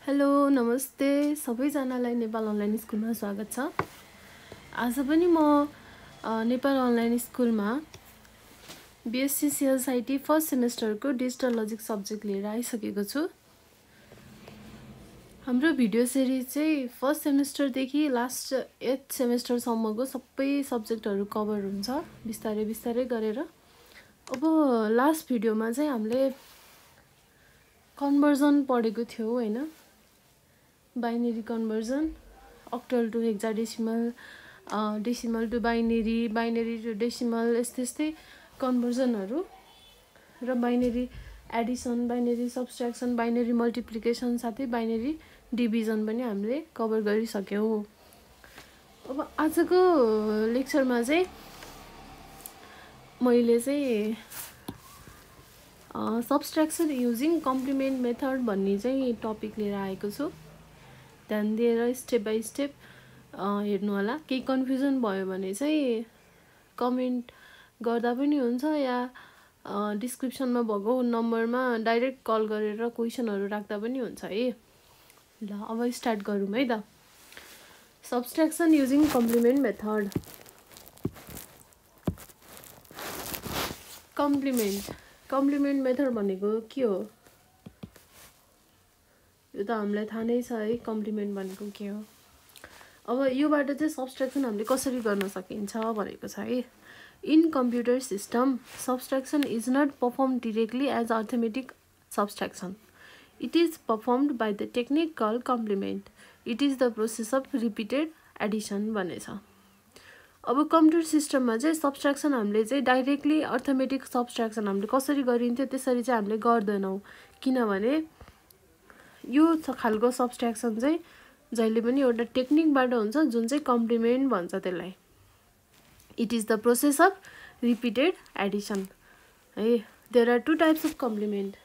Hello नमस्ते सबैजनालाई Nepal online स्कुलमा स्वागत छ। आज पनि म नेपाल अनलाइन स्कुलमा बीएससी सिएलसाइटी फर्स्ट सेमेस्टरको डिजिटल लजिक सब्जेक्ट लिएर आइसकेको छु। हाम्रो भिडियो सिरिज चाहिँ फर्स्ट सेमेस्टरदेखि लास्ट 8th सेमेस्टरसम्मको सबै सब्जेक्टहरू कभर हुन्छ बिस्तारै बिस्तारै गरेर। अब लास्ट भिडियोमा चाहिँ हामीले कन्भर्जन पढेको थियौं हैन, binary conversion, octal to hexadecimal, decimal to binary, binary to decimal, यस्तै कन्भर्जनहरू र binary addition, binary subtraction, binary multiplication साथै बाइनरी डिभिजन पनि हामीले कभर गरिसक्यौं। अब आजको लेक्चरमा चाहिँ मैले चाहिँ सब्स्ट्र्याक्सन युजिङ कम्प्लिमेन्ट मेथड भन्ने चाहिँ टपिक लिएर आएको छु। ध्यान दिएर स्टेप बाइ स्टेप हेर्नु होला। केही कन्फ्युजन भयो भने चाहिँ कमेन्ट गर्दा पनि हुन्छ या डिस्क्रिप्सनमा भएको नम्बरमा डाइरेक्ट कल गरेर क्वेशनहरू राख्दा पनि हुन्छ है। ल अब स्टार्ट गरौँ है त। Subtraction using complement method. Complement method भनेको के हो यो त हामीलाई थाहा नै छ है, कम्प्लिमेन्ट भनेको के हो। अब योबाट चाहिँ सब्स्ट्र्याक्सन हामीले कसरी गर्न सकिन्छ भनेको छ है। In computer system subtraction is not perform directly as arithmetic subtraction, it is performed by the technique call complement, it is the process of repeated addition भनेछ। अब कम्प्युटर सिस्टममा चाहिँ सब्स्ट्र्याक्सन हामीले चाहिँ डाइरेक्टली अर्थमेटिक सब्स्ट्र्याक्सन हामीले कसरी गरिन्थ्यो त्यसरी चाहिँ हामीले गर्दैनौँ, किनभने यो खालको सब्स्ट्र्याक्सन चाहिँ जहिले पनि एउटा टेक्निकबाट हुन्छ जुन चाहिँ कम्प्लिमेन्ट भन्छ त्यसलाई। It is the process of repeated addition है। There are two types of complement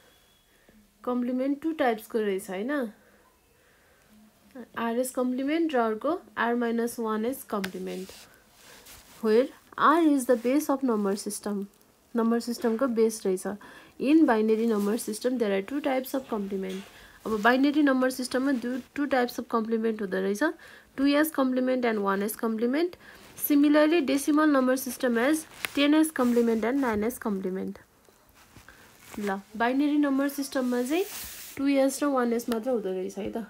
two टाइप्सको रहेछ हैन, आरएस कम्प्लिमेन्ट र अर्को R-1s complement, where R is the base of number सिस्टमको बेस रहेछ। In binary number system there are two types of complement. अब binary number सिस्टममा two types of complement हुँदो रहेछ, 2s complement and 1s complement. Similarly decimal number system as 10s complement and 9s complement. ल binary number सिस्टममा चाहिँ 2s र 1s मात्र हुँदो रहेछ है त।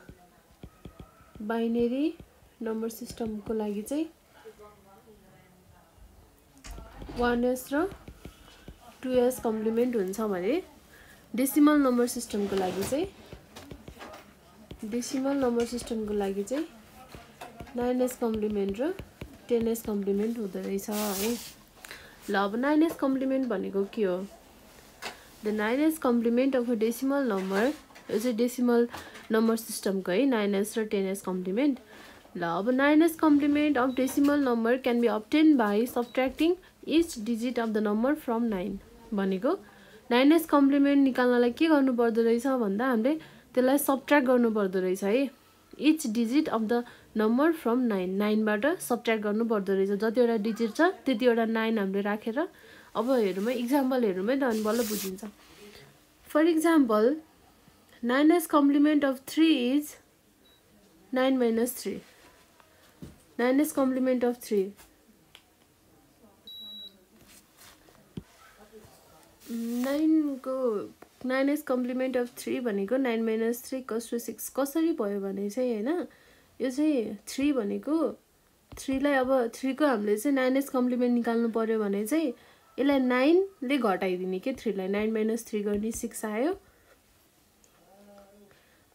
बाइनरी नम्बर सिस्टमको लागि चाहिँ 1s र 2s कम्प्लिमेन्ट हुन्छ भने डेसिमल नम्बर सिस्टमको लागि चाहिँ 9s कम्प्लिमेन्ट र 10s कम्प्लिमेन्ट हुँदो रहेछ है। ल अब 9s कम्प्लिमेन्ट भनेको के हो। The 9s complement of a decimal number, यो चाहिँ डेसिमल नम्बर सिस्टमको है 9s र 10s कम्प्लिमेन्ट। ल अब 9s complement of decimal number can be obtain by subtracting each digit of the number from 9 भनेको 9s कम्प्लिमेन्ट निकाल्नलाई के गर्नु पर्दो रहेछ भन्दा हामीले त्यसलाई सब्ट्र्याक्ट गर्नु पर्दो रहेछ है। Each digit of the number from 9 बाट सब्ट्र्याक्ट गर्नु पर्दो रहेछ। जतिवटा डिजिट छ त्यतिवटा 9 हामीले राखेर अब हेरौँ इक्जाम्पल हेरौँ है त, अनि बल्ल बुझिन्छ। For example 9s complement of 3 is 9 minus 3। 9s complement of 3 9s complement of 3 भनेको 9 minus 3 = 6 कसरी भयो भने चाहिँ हैन, यो चाहिँ 3 भनेको 3 लाई अब 3 को हामीले चाहिँ 9s कम्प्लिमेन्ट निकाल्नु पर्यो भने चाहिँ यसलाई 9 ले घटाइदिने के 3 लाई 9 minus 3 गर्ने 6 आयो।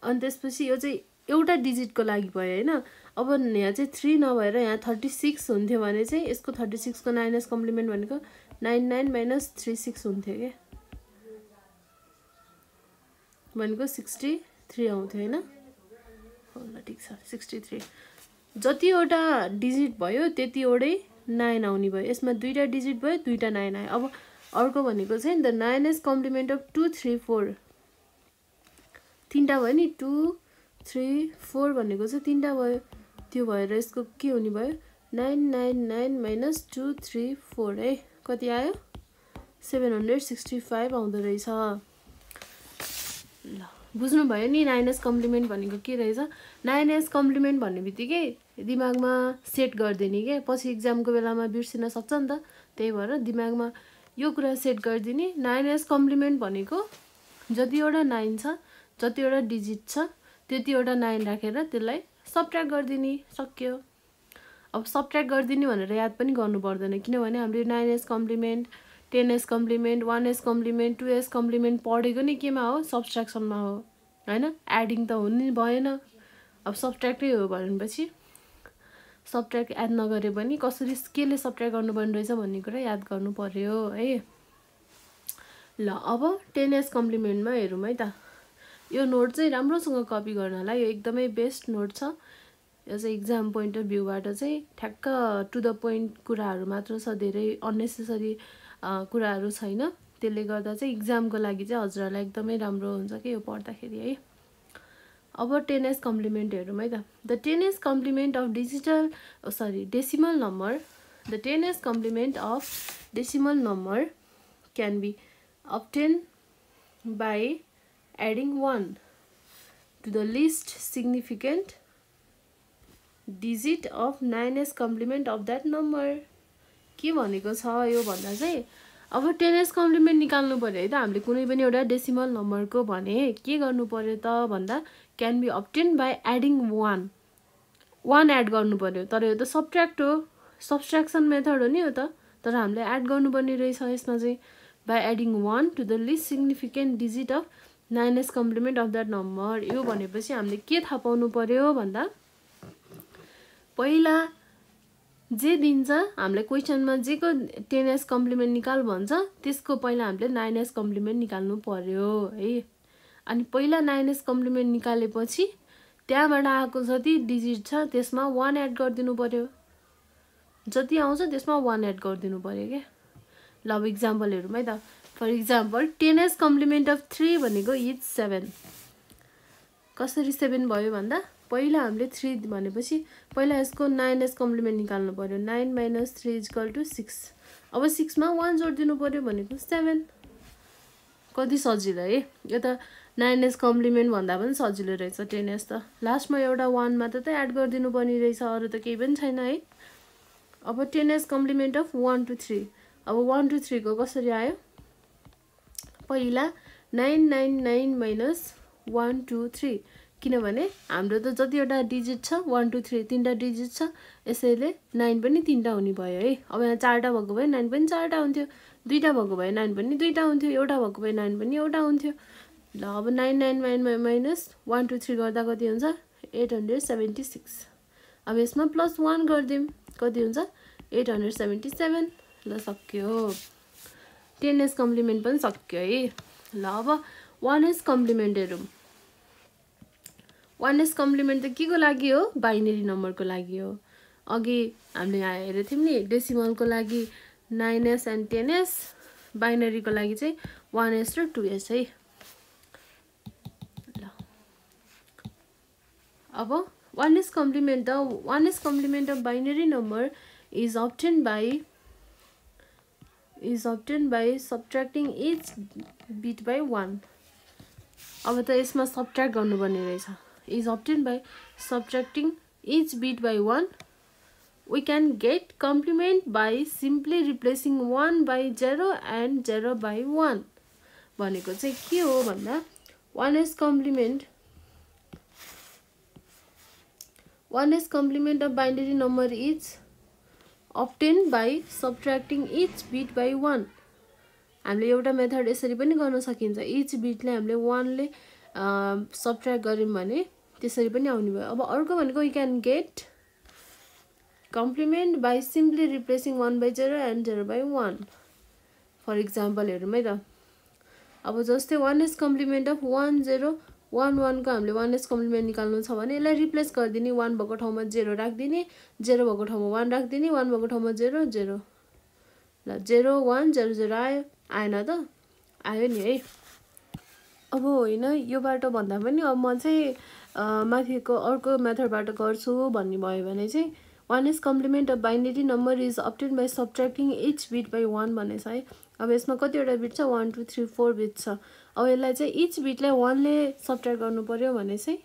अनि त्यसपछि यो चाहिँ एउटा डिजिटको लागि भयो हैन। अब यहाँ चाहिँ 3 नभएर यहाँ 36 हुन्थ्यो भने चाहिँ यसको 36 को 9s कम्प्लिमेन्ट भनेको 99 minus 36 हुन्थ्यो के, भनेको 63 आउँथ्यो हैन। ल ठीक छ 63। जतिवटा डिजिट भयो त्यतिवटै 9 आउने भयो। यसमा दुईटा डिजिट भयो, दुईटा 9 आयो। अब अर्को भनेको चाहिँ द 9s कम्प्लिमेन्ट अफ 2 3 4, तीनटा भयो नि 2 3 4 भनेको चाहिँ तीनटा भयो, त्यो भएर यसको के हुने भयो 999 minus 2 3 4 है, कति आयो 765 आउँदो रहेछ। ल बुझ्नुभयो नि 9s कम्प्लिमेन्ट भनेको के रहेछ 9s कम्प्लिमेन्ट भन्ने बित्तिकै दिमागमा सेट गरिदिने के पछि एक्जामको बेलामा बिर्सिन सक्छ नि त त्यही भएर दिमागमा यो कुरा सेट गरिदिने 9s कम्प्लिमेन्ट भनेको जतिवटा 9 छ जतिवटा डिजिट छ त्यतिवटा 9 राखेर त्यसलाई सबट्र्याक्ट गरिदिने सक्यो अब सबट्र्याक्ट गरिदिने भनेर याद पनि गर्नु पर्दैन किनभने हामीले 9s complement 10s complement 1s complement 2s complement पढेको नि केमा हो सबट्र्याक्सनमा हो हैन एडिङ त हुनु भएन अब सबट्र्याक्टै हो भनेपछि सबट्र्याक्ट याद नगरे पनि कसरी केले सबट्र्याक्ट गर्नुपर्ने रहेछ भन्ने कुरा याद गर्नु पर्यो है ल अब 10s कम्प्लिमेन्टमा हेरौँ है त यो नोट चाहिँ राम्रोसँग कपी गर्नलाई यो एकदमै बेस्ट नोट छ यो चाहिँ एक्जाम पोइन्ट अफ भ्यूबाट चाहिँ ठ्याक्क टु द पोइन्ट कुराहरू मात्र छ धेरै अननेसेसरी कुराहरू छैन त्यसले गर्दा चाहिँ एक्जामको लागि चाहिँ हजुरहरूलाई एकदमै राम्रो हुन्छ कि यो पढ्दाखेरि है अब 10s कम्प्लिमेन्ट हेरौँ है त the 10s complement of decimal number the 10s complement of decimal number can be obtained by adding 1 to the least significant digit of 9s complement of that number के भनेको छ यो भन्दा चाहिँ अब 10s कम्प्लिमेन्ट निकाल्नु पर्यो है त हामीले कुनै पनि एउटा डेसिमल नम्बरको भने के गर्नु पर्यो त भन्दा can be obtained by adding 1 add गर्नु पर्यो तर यो त सबट्र्याक्ट हो सबट्र्याक्सन मेथड हो नि यो त तर हामीले एड गर्नुपर्ने रहेछ यसमा चाहिँ by adding 1 to the least significant digit of 9s complement of that number यो भनेपछि हामीले के थाहा पाउनु पर्यो भन्दा पहिला जे दिन्छ हामीले क्वेशनमा जेको 10s कम्प्लिमेन्ट निकाल भन्छ त्यसको पहिला हामीले 9s कम्प्लिमेन्ट निकाल्नु पर्यो है अनि पहिला 9s कम्प्लिमेन्ट निकालेपछि त्यहाँबाट आएको जति डिजिट छ त्यसमा 1 एड गरिदिनु पर्यो जति आउँछ त्यसमा 1 एड गरिदिनु पर्यो के ल अब एक्जाम्पल हेरौँ है त for example 10s complement of 3 भनेको इज 7 कसरी 7 भयो भन्दा पहिला हामीले 3 भनेपछि पहिला यसको 9s कम्प्लिमेन्ट निकाल्नु पर्यो 9 - 3 = 6 अब 6 मा 1 जोड्दिनु पर्यो भनेको 7 कति सजिलो है यो त 9s कम्प्लिमेन्ट भन्दा पनि सजिलो रहेछ 10s त लास्टमा एउटा 1 मात्र त एड गरिदिनु पर्ने रहेछ अरु त केही पनि छैन है अब 10s कम्प्लिमेन्ट अफ 1 to 3 अब 1 to 3 को कसरी आयो पहिला 999 - 1 2 3 किनभने हाम्रो त जतिवटा डिजिट छ 1 2 3 तीनटा डिजिट छ यसैले 9 पनि तीनटा हुने भयो है अब यहाँ चारटा भएको भए 9 पनि चारटा हुन्थ्यो दुईटा भएको भए 9 पनि दुईटा हुन्थ्यो एउटा भएको भए 9 पनि एउटा हुन्थ्यो ल अब 999 - 1 2 3 गर्दा कति हुन्छ 876 अब यसमा +1 गर्दिम कति हुन्छ 877 ल सक्यो 10s कम्प्लिमेन्ट पनि सक्यो है ल अब 1s कम्प्लिमेन्ट हेरौँ 1s कम्प्लिमेन्ट त के को लागि हो बाइनरी नम्बरको लागि हो अघि हामीले यहाँ हेरेको थियौं नि डेसिमलको लागि 9s and 10s बाइनरीको लागि चाहिँ 1s र 2s है ल अब 1s complement of binary number is obtained by subtracting each bit by 1 अब त यसमा सबट्र्याक्ट गर्नुपर्ने रहेछ is obtained by subtracting each bit by 1 we can get complement by simply replacing 1 by 0 and 0 by 1 भनेको चाहिँ के हो भन्दा 1s complement of binary number is obtained by subtracting each bit by 1 हामीले एउटा मेथड यसरी पनि गर्न सकिन्छ each bitले हामीले 1 ले सबट्र्याक्ट गर्यौं भने त्यसरी पनि आउने भयो अब अर्को भनेको we can get complement by simply replacing 1 by 0 and 0 by 1 for example हेरौँ है त अब जस्तै 1s कम्प्लिमेन्ट अफ 1 0 1 1 को हामीले 1s कम्प्लिमेन्ट निकाल्नु छ भने यसलाई रिप्लेस गरिदिने 1 भएको ठाउँमा 0 राख्दिने 0 भएको ठाउँमा 1 राख्दिने 1 भएको ठाउँमा 0 0 ल 0 1 0 0 आयो आएन त आयो नि है अब होइन यो बाटो भन्दा पनि अब म चाहिँ माथिको अर्को मेथडबाट गर्छु भन्ने भयो भने चाहिँ 1s complement of binary number is obtained by subtracting each bit by 1 भनेछ है अब यसमा कतिवटा बिट छ 1 2 3 4 बिट छ अब यसलाई चाहिँ इच बिटलाई 1 ले सबट्र्याक्ट गर्नु पर्यो भने चाहिँ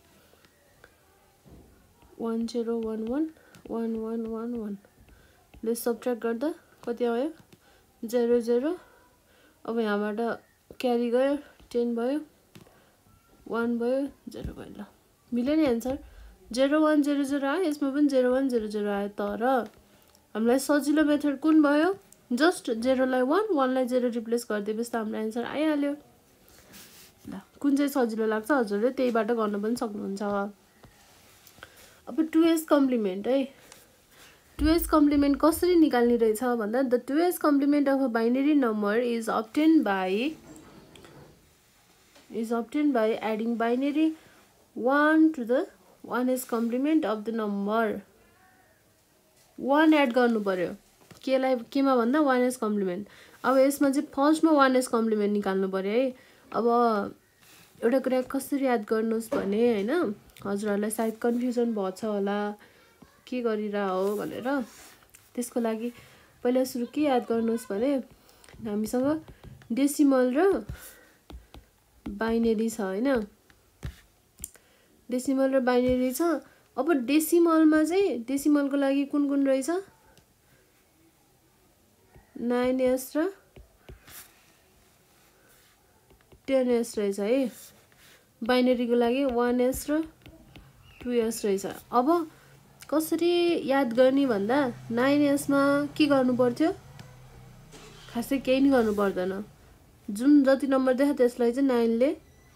1 0 1 1 1 1 1 1 ले सबट्र्याक्ट गर्दा कति आयो 0 0 अब यहाँबाट क्यारी गयो 10 भयो 1 भयो 0 भयो ल मिल्यो नि आन्सर 0 1 0 0 आयो यसमा पनि 0 1 0 0 आयो तर हामीलाई सजिलो मेथड कुन भयो जस्ट 0 लाई 1 1 लाई 0 रिप्लेस गरिदिएपछि त हाम्रो आन्सर आइहाल्यो ल कुन चाहिँ सजिलो लाग्छ हजुरले त्यहीबाट गर्न पनि सक्नुहुन्छ अब 2s कम्प्लिमेन्ट है 2s कम्प्लिमेन्ट कसरी निकाल्ने रहेछ भन्दा the 2s complement of a binary number is obtained by adding binary 1 to the 1s complement of the number 1 add गर्नु पर्यो केलाई केमा भन्दा 1s कम्प्लिमेन्ट अब यसमा चाहिँ फर्स्टमा 1s कम्प्लिमेन्ट निकाल्नु पर्यो है अब एउटा कुरा कसरी याद गर्नुस् भने हैन हजुरहरुलाई सायद कन्फ्युजन भछ होला के गरिरा हो भनेर त्यसको लागि पहिला सुरु के याद गर्नुस् भने हामीसँग डेसिमल र बाइनरी छ हैन डेसिमल र बाइनरी छ अब डेसिमलमा चाहिँ डेसिमलको लागि कुन कुन रहेछ 9s र 10s रहेछ है बाइनरीको लागि 1s र 2s रहेछ अब कसरी याद गर्ने भन्दा 9s मा के गर्नु पर्थ्यो खासै केही नि गर्नु पर्दैन जुन जति नम्बर देख्यो त्यसलाई चाहिँ 9 ले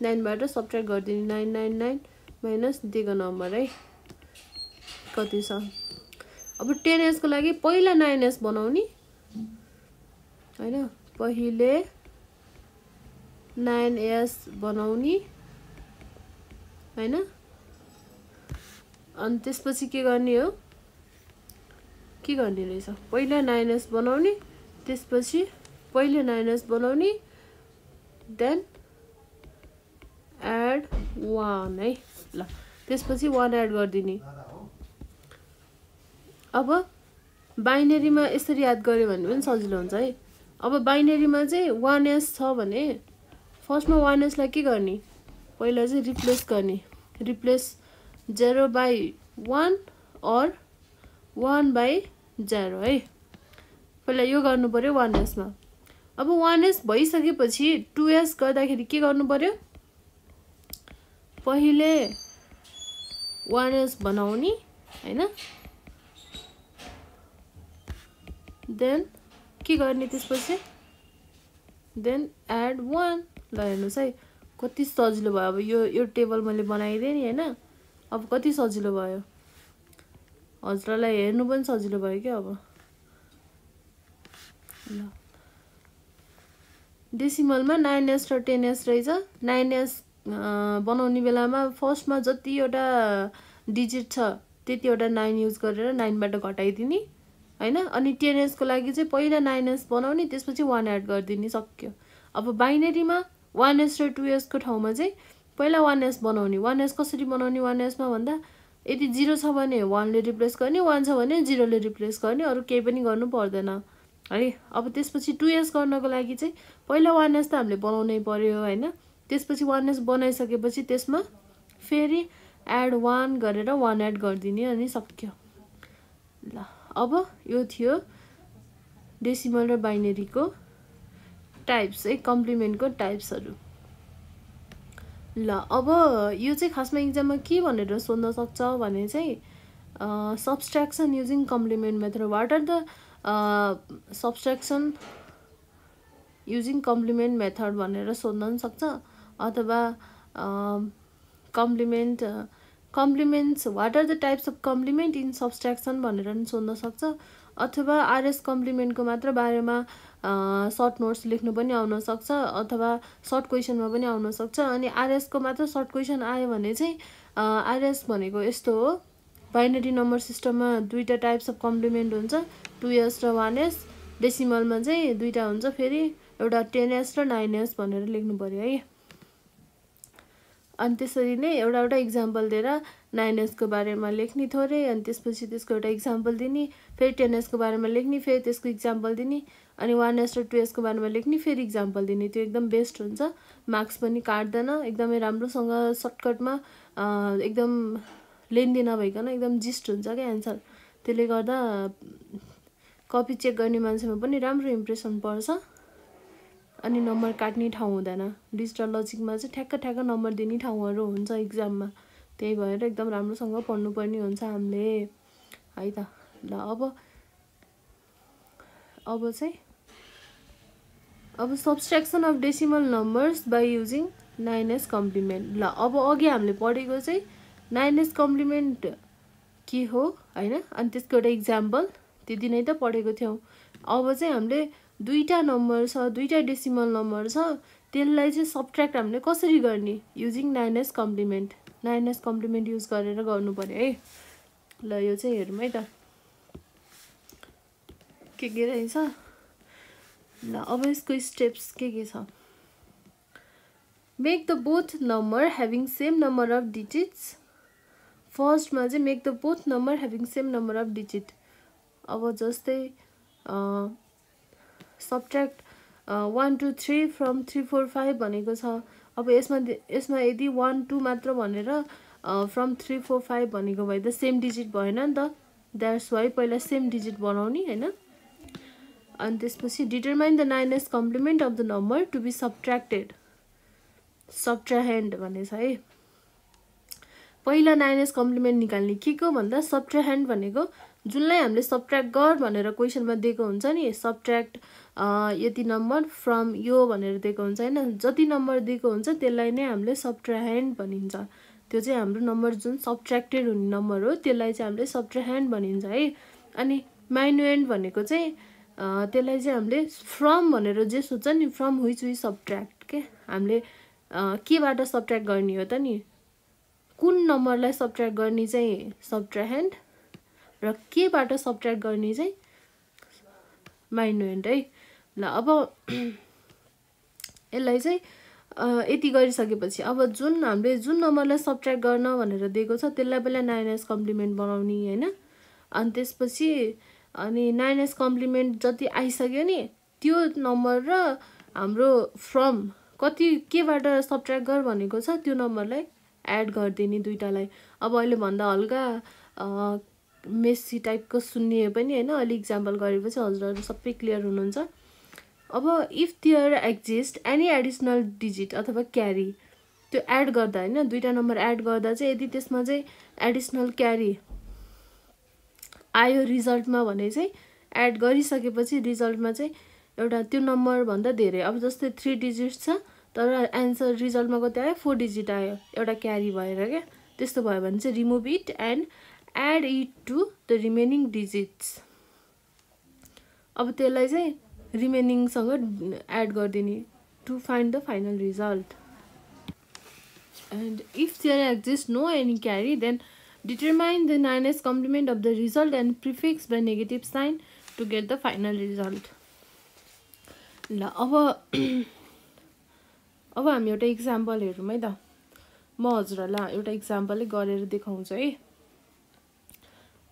9 बाट सबट्र्याक्ट गर्दिने 999 माइनस दिएको नम्बर है कति छ अब 10s को लागि पहिला 9s बनाउने हैन पहिले 9s बनाउने हैन अनि त्यसपछि के गर्ने हो के गर्ने रहेछ पहिला 9s बनाउने त्यसपछि पहिले 9s बनाउने देन एड 1 है ल त्यसपछि 1 एड गर्दिने अब बाइनरीमा यसरी याद गर्यो भने पनि सजिलो हुन्छ है अब बाइनरीमा चाहिँ 1s छ भने फर्स्टमा 1s लाई के गर्ने पहिला चाहिँ रिप्लेस गर्ने रिप्लेस 0 by 1 or 1 by 0 है पहिला यो गर्नु पर्यो 1s मा अब 1s भइसकेपछि 2s गर्दाखेरि के गर्नु पर्यो पहिले 1s बनाउने हैन देन के गर्ने त्यसपछि देन एड 1 ल हेर्नुस् है कति सजिलो भयो अब यो टेबल मैले बनाइदिए नि हैन अब कति सजिलो भयो हजुरलाई हेर्नु पनि सजिलो भयो के अब ल डेसिमलमा 9s र 10s रहेछ 9s बनाउने बेलामा फर्स्टमा जतिवटा डिजिट छ त्यतिवटा 9 युज गरेर 9 बाट घटाइदिने हैन अनि 10s को लागि चाहिँ पहिला 9s बनाउने त्यसपछि 1 एड गर्दिने सक्यो अब बाइनरीमा 1s र 2s को ठाउँमा चाहिँ पहिला 1s बनाउने 1s कसरी बनाउने 1s मा भन्दा यदि 0 छ भने 1 ले रिप्लेस गर्ने 1 छ भने 0 ले रिप्लेस गर्ने अरु केही पनि गर्नु पर्दैन है अब त्यसपछि 2s गर्नको लागि चाहिँ पहिला 1s त हामीले बनाउनै पर्यो हैन त्यसपछि 1s बनाइसकेपछि त्यसमा फेरि एड 1 गरेर 1 एड गर्दिने अनि सक्यो ल अब यो थियो डेसिमल र बाइनरीको टाइप्स है कम्प्लिमेन्टको टाइप्सहरु ल अब यो चाहिँ खासमा एक्जाममा के भनेर सोध्न सक्छ भने चाहिँ subtraction using complement method what are the subtraction using complement method भनेर सोध्न सक्छ अथवा complements what are the types of complement in subtraction भनेर पनि सोध्न सक्छ अथवा आरएस कम्प्लिमेन्टको मात्र बारेमा सर्ट नोट्स लेख्नु पनि आउन सक्छ अथवा सर्ट क्वेशनमा पनि आउन सक्छ अनि आरएस को मात्र सर्ट क्वेशन आयो भने चाहिँ आरएस भनेको यस्तो हो बाइनरी नम्बर सिस्टममा दुईटा टाइप्स अफ कम्प्लिमेन्ट हुन्छ 2s र 1s डेसिमलमा चाहिँ दुईटा हुन्छ फेरि एउटा 10s र 9s भनेर लेख्नु पर्यो है अनि त्यसरी नै एउटा एउटा इक्जाम्पल दिएर 9s को बारेमा लेख्ने थोरै, अनि त्यसपछि त्यसको एउटा इक्जाम्पल दिने, फेरि 10s को बारेमा लेख्ने, फेरि त्यसको इक्जाम्पल दिने, अनि 1s र 2s को बारेमा लेख्ने, फेरि इक्जाम्पल दिने। त्यो एकदम बेस्ट हुन्छ, मार्क्स पनि काट्दैन, एकदमै राम्रोसँग सर्टकटमा एकदम लेन्दी नभइकन एकदम जिस्ट हुन्छ क्या एन्सर। त्यसले गर्दा कपी चेक गर्ने मान्छेमा पनि राम्रो इम्प्रेसन पर्छ, अनि नम्बर काट्ने ठाउँ हुँदैन। डिजिटल लजिकमा चाहिँ ठ्याक्क ठ्याक्क नम्बर दिने ठाउँहरू हुन्छ इक्जाममा, त्यही भएर एकदम राम्रोसँग पढ्नुपर्ने हुन्छ हामीले है त। ल अब subtraction of decimal numbers by using 9s complement. ल अब अघि हामीले पढेको चाहिँ 9s कम्प्लिमेन्ट के हो होइन, अनि त्यसको एउटा इक्जाम्पल त्यति नै त पढेको थियौँ। अब चाहिँ हामीले दुईवटा नम्बर छ, दुईवटा डेसिमल नम्बर छ, त्यसलाई चाहिँ सब्ट्र्याक्ट हामीले कसरी गर्ने, using 9s complement. 9s complement use गरेर गर्नु पर्यो है। ल यो चाहिँ हेरौँ है त के रहेछ। ल अब यसको स्टेप्स के छ। Make the both number having same number of digits. फर्स्टमा चाहिँ make the both number having same number of digit. अब जस्तै सब्ट्र्याक्ट 1 2 3 फ्रम 3 4 5 भनेको छ। अब यसमा यदि 1 2 मात्र भनेर फ्रम 3 4 5 भनेको भए त सेम डिजिट भएन नि त, द्याट्स वाइ पहिला सेम डिजिट बनाउने होइन। अनि त्यसपछि determine the 9s complement of the number to be subtracted. Subtrahend भनेछ है। पहिला 9s कम्प्लिमेन्ट निकाल्ने के को भन्दा सब्ट्राहेन्ड भनेको जुनलाई हामीले सब्ट्र्याक्ट गर भनेर क्वेसनमा दिएको हुन्छ नि, सब्ट्र्याक्ट यति नम्बर फ्रम यो भनेर दिएको हुन्छ होइन, जति नम्बर दिएको हुन्छ त्यसलाई नै हामीले सब्ट्राहेन्ड भनिन्छ। त्यो चाहिँ हाम्रो नम्बर जुन सब्ट्र्याक्टेड हुने नम्बर हो त्यसलाई चाहिँ हामीले सब्ट्राहेन्ड भनिन्छ है। अनि माइन्युएन्ड भनेको चाहिँ त्यसलाई चाहिँ हामीले फ्रम भनेर जे सोध्छ नि, फ्रम विच वी सब्ट्र्याक्ट के, हामीले केबाट सब्ट्र्याक्ट गर्ने हो त नि, कुन नम्बरलाई सब्ट्र्याक्ट गर्ने चाहिँ सब्ट्राहेन्ड र केबाट सब्ट्र्याक्ट गर्ने चाहिँ माइन्युएन्ड है। ल अब यसलाई चाहिँ यति गरिसकेपछि अब जुन हामीले जुन नम्बरलाई सब्ट्र्याक्ट गर्न भनेर दिएको छ त्यसलाई पहिला 9s कम्प्लिमेन्ट बनाउने होइन। अनि त्यसपछि अनि 9s कम्प्लिमेन्ट जति आइसक्यो नि त्यो नम्बर र हाम्रो फ्रम कति केबाट सब्ट्र्याक्ट गर भनेको छ त्यो नम्बरलाई एड गरिदिने दुईटालाई। अब अहिले भन्दा हल्का मेसी टाइपको सुन्ने पनि होइन, अलि इक्जाम्पल गरेपछि हजुरहरू सबै क्लियर हुनुहुन्छ। अब if there exist any additional digit अथवा क्यारी, त्यो एड गर्दा होइन दुईटा नम्बर एड गर्दा चाहिँ यदि त्यसमा चाहिँ एडिसनल क्यारी आयो रिजल्टमा भने चाहिँ एड गरिसकेपछि रिजल्टमा चाहिँ एउटा त्यो नम्बरभन्दा धेरै, अब जस्तै 3 डिजिट छ तर एन्सर रिजल्टमा कति आयो 4 डिजिट आयो एउटा क्यारी भएर क्या, त्यस्तो भयो भने चाहिँ remove it and add it to the remaining digits. अब त्यसलाई चाहिँ रिमेनिङसँग एड गरिदिने to find the final result. And if there exist no any carry then determine the 9s complement of the result and prefix by negative sign to get the final result. ल अब हामी एउटा example हेरौँ है त। म हजुरहरूलाई एउटा इक्जाम्पलै गरेर देखाउँछु है,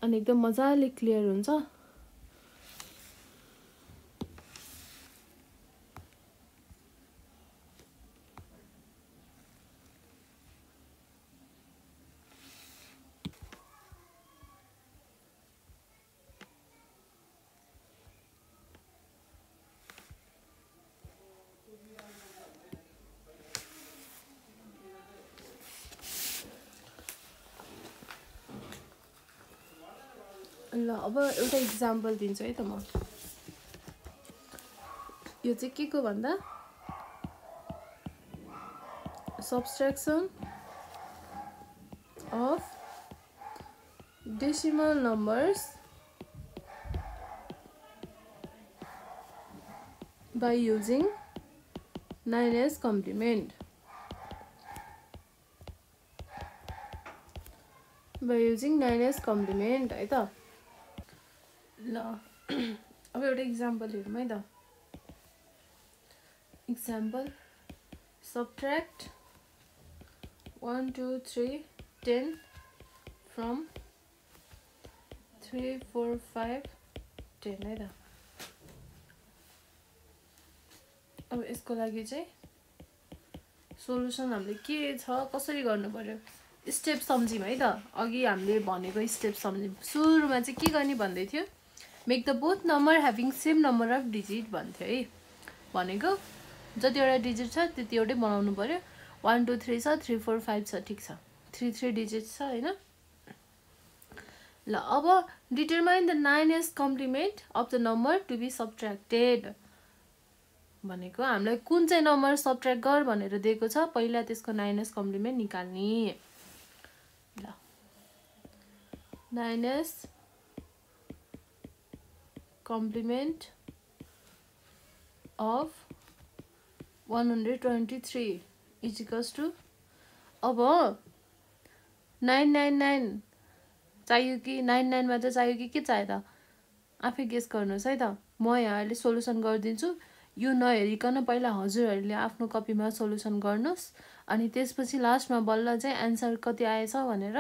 अनि एकदम मजाले क्लियर हुन्छ। ल अब एउटा इक्जाम्पल दिन्छु है त म। यो चाहिँ के को भन्दा subtraction of decimal numbers by using 9s complement. By using 9s complement है त। ल अब एउटा इक्जाम्पल हेरौँ है त। इक्जाम्पल सब्ट्र्याक्ट 1 2 3 10 from 3 4 5 10 है त। अब यसको लागि चाहिँ सोलुसन हामीले के छ कसरी गर्नु पर्यो स्टेप सम्झिम है त। अघि हामीले भनेको स्टेप सम्झिम। सुरुमा चाहिँ के गर्ने भन्दै थियो, make the both number having same number of digit भन्थ्यो है। भनेको जतिवटा डिजिट छ त्यति एउटै बनाउनु पर्यो। 1 2 3 छ, 3 4 5 छ, ठिक छ, 3 डिजिट छ हैन। ल अब determine the 9s complement of the number to be subtracted भनेको हामीलाई कुन चाहिँ नम्बर सब्ट्र्याक्ट गर भनेर दिएको छ, पहिला त्यसको 9s कम्प्लिमेन्ट निकाल्ने। ल 9s complement of 123 is equals to, अब 999 चाहियो कि 99 मात्र चाहियो कि के चाहियो त आफै गेस गर्नुहोस् है त। म यहाँ अहिले सोलुसन गरिदिन्छु, यो नहेरिकन पहिला हजुरहरूले आफ्नो कपीमा सोलुसन गर्नुहोस्, अनि त्यसपछि लास्टमा बल्ल चाहिँ एन्सर कति आएछ भनेर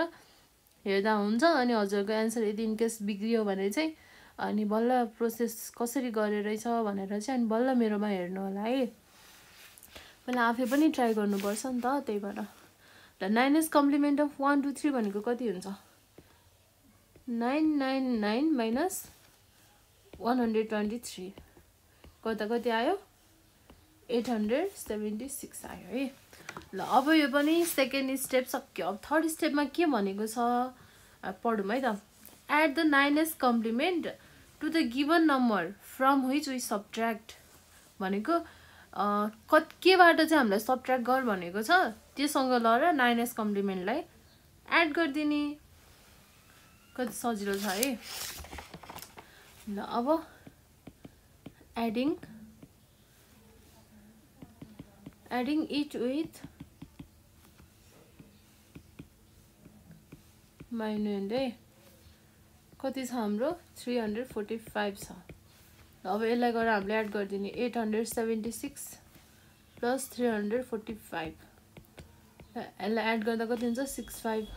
हेर्दा हुन्छ। अनि हजुरको एन्सर यदि इनकेस बिग्रियो भने चाहिँ अनि बल्ल प्रोसेस कसरी गरेरहेछ भनेर चाहिँ अनि बल्ल मेरोमा हेर्नु होला है। पहिला आफै पनि ट्राई गर्नुपर्छ नि त, त्यही भएर। ल 9s कम्प्लिमेन्ट अफ 1 2 3 भनेको कति हुन्छ, 999 माइनस 123 गर्दा कति आयो, 876 आयो है। ल अब यो पनि सेकेन्ड स्टेप सक्यो। अब थर्ड स्टेपमा के भनेको छ पढौँ है त। Add the 9s complement to the given number from which we subtract भनेको केबाट चाहिँ हामीलाई सब्ट्र्याक्ट गर भनेको छ त्योसँग ल र 9s कम्प्लिमेन्टलाई एड गरिदिने। कति सजिलो छ है। ल अब एडिङ इट विथ माइन्युएन्ट है। कति छ हाम्रो 345 छ। अब यसलाई गरेर हामीले एड गरिदिने 876 प्लस 345। यसलाई एड गर्दा कति हुन्छ 65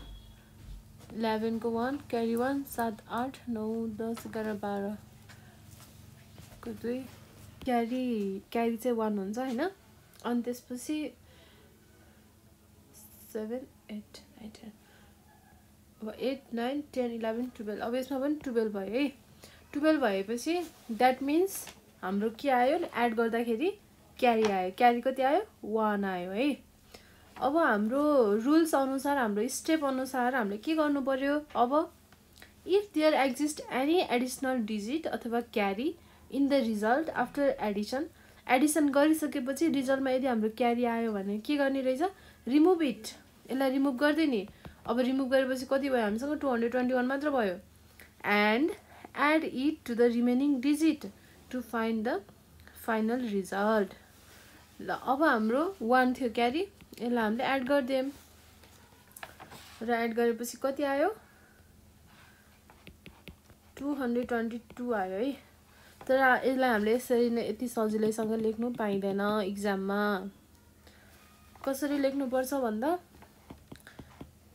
11 को 1 क्यारी 1 7 8 9 10 11 12 को 2 क्यारी चाहिँ 1 हुन्छ हैन। अनि त्यसपछि 7 8 9 10 अब 8 9 10 11 12 अब यसमा पनि 12 भयो है। 12 भएपछि द्याट मिन्स हाम्रो के आयो एड गर्दाखेरि क्यारी आयो। क्यारी कति आयो 1 आयो है। अब हाम्रो रुल्स अनुसार हाम्रो स्टेप अनुसार हामीले के गर्नु पर्यो, अब if there exist any additional digit अथवा carry in the result after addition गरिसकेपछि रिजल्टमा यदि हाम्रो क्यारी आयो भने के गर्ने रहेछ, रिमुभ इट, यसलाई रिमुभ गरिदिने। अब रिमुभ गरेपछि कति भयो हामीसँग 221 मात्र भयो। And add it to the remaining digit to find the final result. ल अब हाम्रो 1 थियो क्यारी, यसलाई हामीले एड गरिदियौँ र एड गरेपछि कति आयो 222 आयो है। तर यसलाई हामीले यसरी नै यति सजिलैसँग लेख्नु पाइँदैन इक्जाममा। कसरी लेख्नुपर्छ भन्दा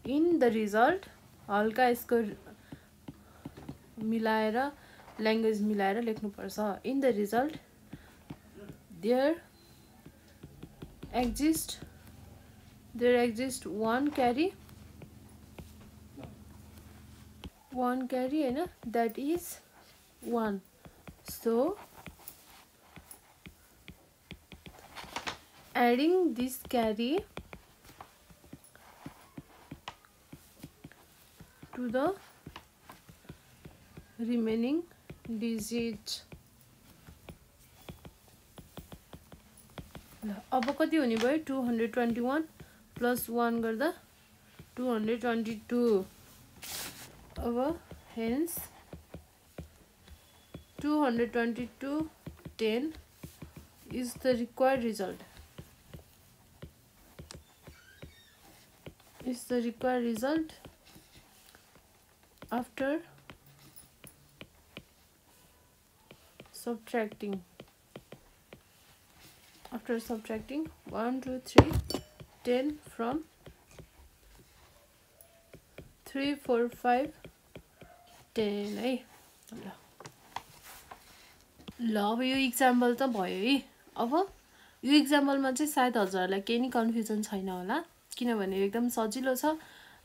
इन द रिजल्ट हल्का यसको मिलाएर ल्याङ्ग्वेज मिलाएर लेख्नुपर्छ। In the result there exist one carry हैन, that is 1. So adding this carry to the remaining digit। अब कति हुने भयो 221 प्लस 1 गर्दा 222। अब hence 222 10 is the required result, after subtracting 1 2 3 10 from 3 4 5 10 है। ल अब यो इक्जाम्पल त भयो है। अब यो इक्जाम्पलमा चाहिँ सायद हजुरहरूलाई केही नि कन्फ्युजन छैन होला, किनभने एकदम सजिलो छ।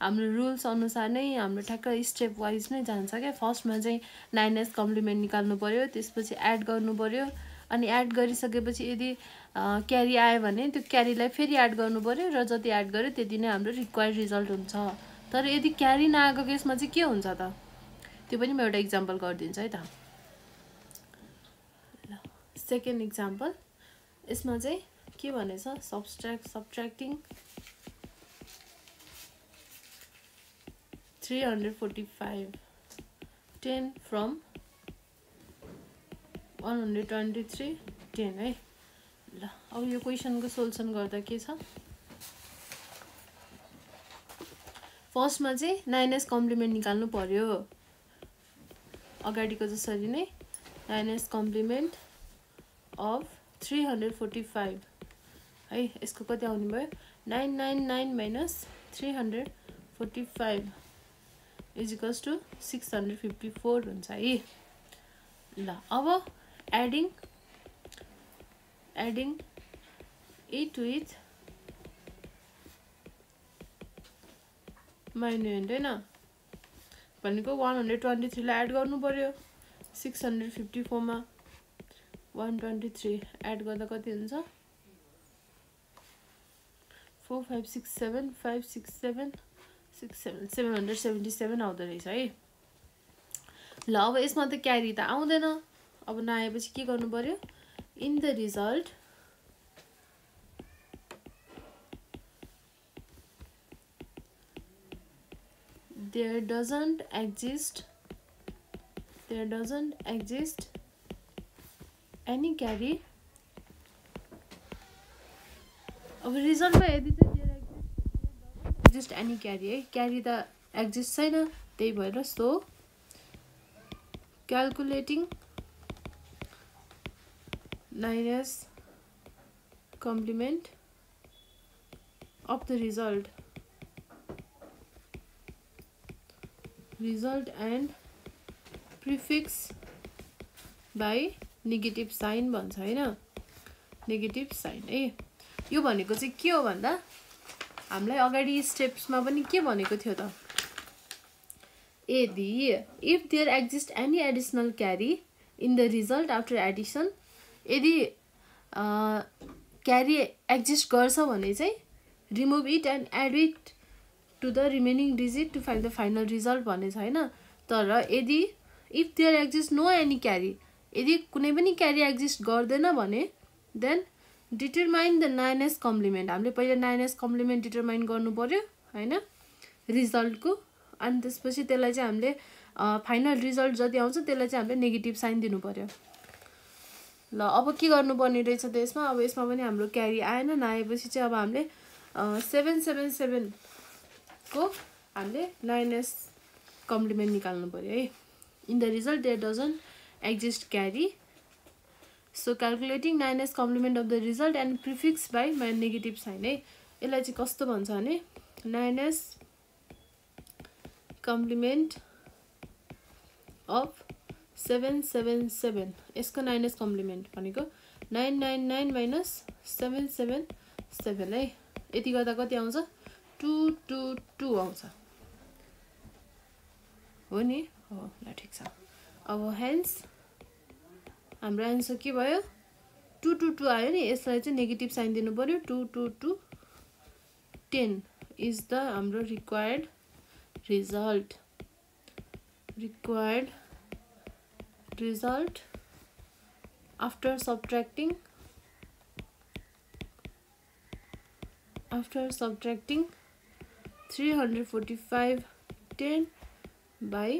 हाम्रो रुल्स अनुसार नै हाम्रो ठ्याक्क स्टेप वाइज नै जान्छ क्या। फर्स्टमा चाहिँ 9s कम्प्लिमेन्ट निकाल्नु पर्यो, त्यसपछि एड गर्नु पर्यो, अनि एड गरिसकेपछि यदि क्यारी आयो भने त्यो क्यारीलाई फेरि एड गर्नु पर्यो, र जति एड गर्यो त्यति नै हाम्रो रिक्वायर्ड रिजल्ट हुन्छ। तर यदि क्यारी नआएको केसमा चाहिँ के हुन्छ त, त्यो पनि म एउटा इक्जाम्पल गरिदिन्छु है त। ल सेकेन्ड इक्जाम्पल, यसमा चाहिँ के भनेछ, सब्ट्र्याक्टिङ 345 10 from 123 10 है। ल अब यो क्वेसनको सोल्युसन गर्दा के छ, फर्स्टमा चाहिँ 9s कम्प्लिमेन्ट निकाल्नु पर्यो, अगाडिको जसरी नै 9s कम्प्लिमेन्ट अफ 345 है। यसको कति आउने भयो, 999 माइनस 345 इज इक्वल्स टु 654 हुन्छ है। ल अब एडिङ 8 with माइन्युएन्ट हैन भनेको 123 लाई एड गर्नु पर्यो, 654 मा 123 एड गर्दा कति हुन्छ, 4 5 6 7 5 6 7 6 7 777 आउँदो रहेछ है। ल अब यसमा त क्यारी त आउँदैन, अब नआएपछि के गर्नु पर्यो, in the result there doesn't exist any carry। अब रिजल्टमा यदि चाहिँ there exist any carry है, क्यारी त एक्जिस्ट छैन, त्यही भएर so calculating 9s complement of the result and prefix by negative sign भन्छ हैन, नेगेटिभ साइन है। यो भनेको चाहिँ के हो भन्दा, हामीलाई अगाडि स्टेप्समा पनि के भनेको थियो त, यदि if there exist any additional carry in the result after addition, यदि क्यारी एक्जिस्ट गर्छ भने चाहिँ remove it and add it to the remaining digit to find the final result भनेछ हैन। तर यदि if there exist no any carry, यदि कुनै पनि क्यारी एक्जिस्ट गर्दैन भने then determine the 9s complement, हामीले पहिला 9s कम्प्लिमेन्ट डिटरमाइन गर्नु पर्यो हैन रिजल्टको, अनि त्यसपछि त्यसलाई चाहिँ हामीले फाइनल रिजल्ट जति आउँछ त्यसलाई चाहिँ हामीले नेगेटिभ साइन दिनु पर्यो। ल अब के गर्नुपर्ने रहेछ त यसमा, अब यसमा पनि हाम्रो क्यारी आएन, नआएपछि चाहिँ अब हामीले 777 को हामीले 9s कम्प्लिमेन्ट निकाल्नु पर्यो है। In the result there doesn't exist carry, so calculating 9s complement of the result and prefix by my negative sign है। यसलाई चाहिँ कस्तो भन्छ भने 9s कम्प्लिमेन्ट अफ 777, यसको 9s कम्प्लिमेन्ट भनेको 999 माइनस 777 है। यति गर्दा कति आउँछ, 222 आउँछ हो नि, हो ल ठिक छ। अब हेन्स हाम्रो एन्सर के भयो, 222 आयो नि, यसलाई चाहिँ नेगेटिभ साइन दिनु पर्यो, 222 10 इज द हाम्रो required result after subtracting 345 10 by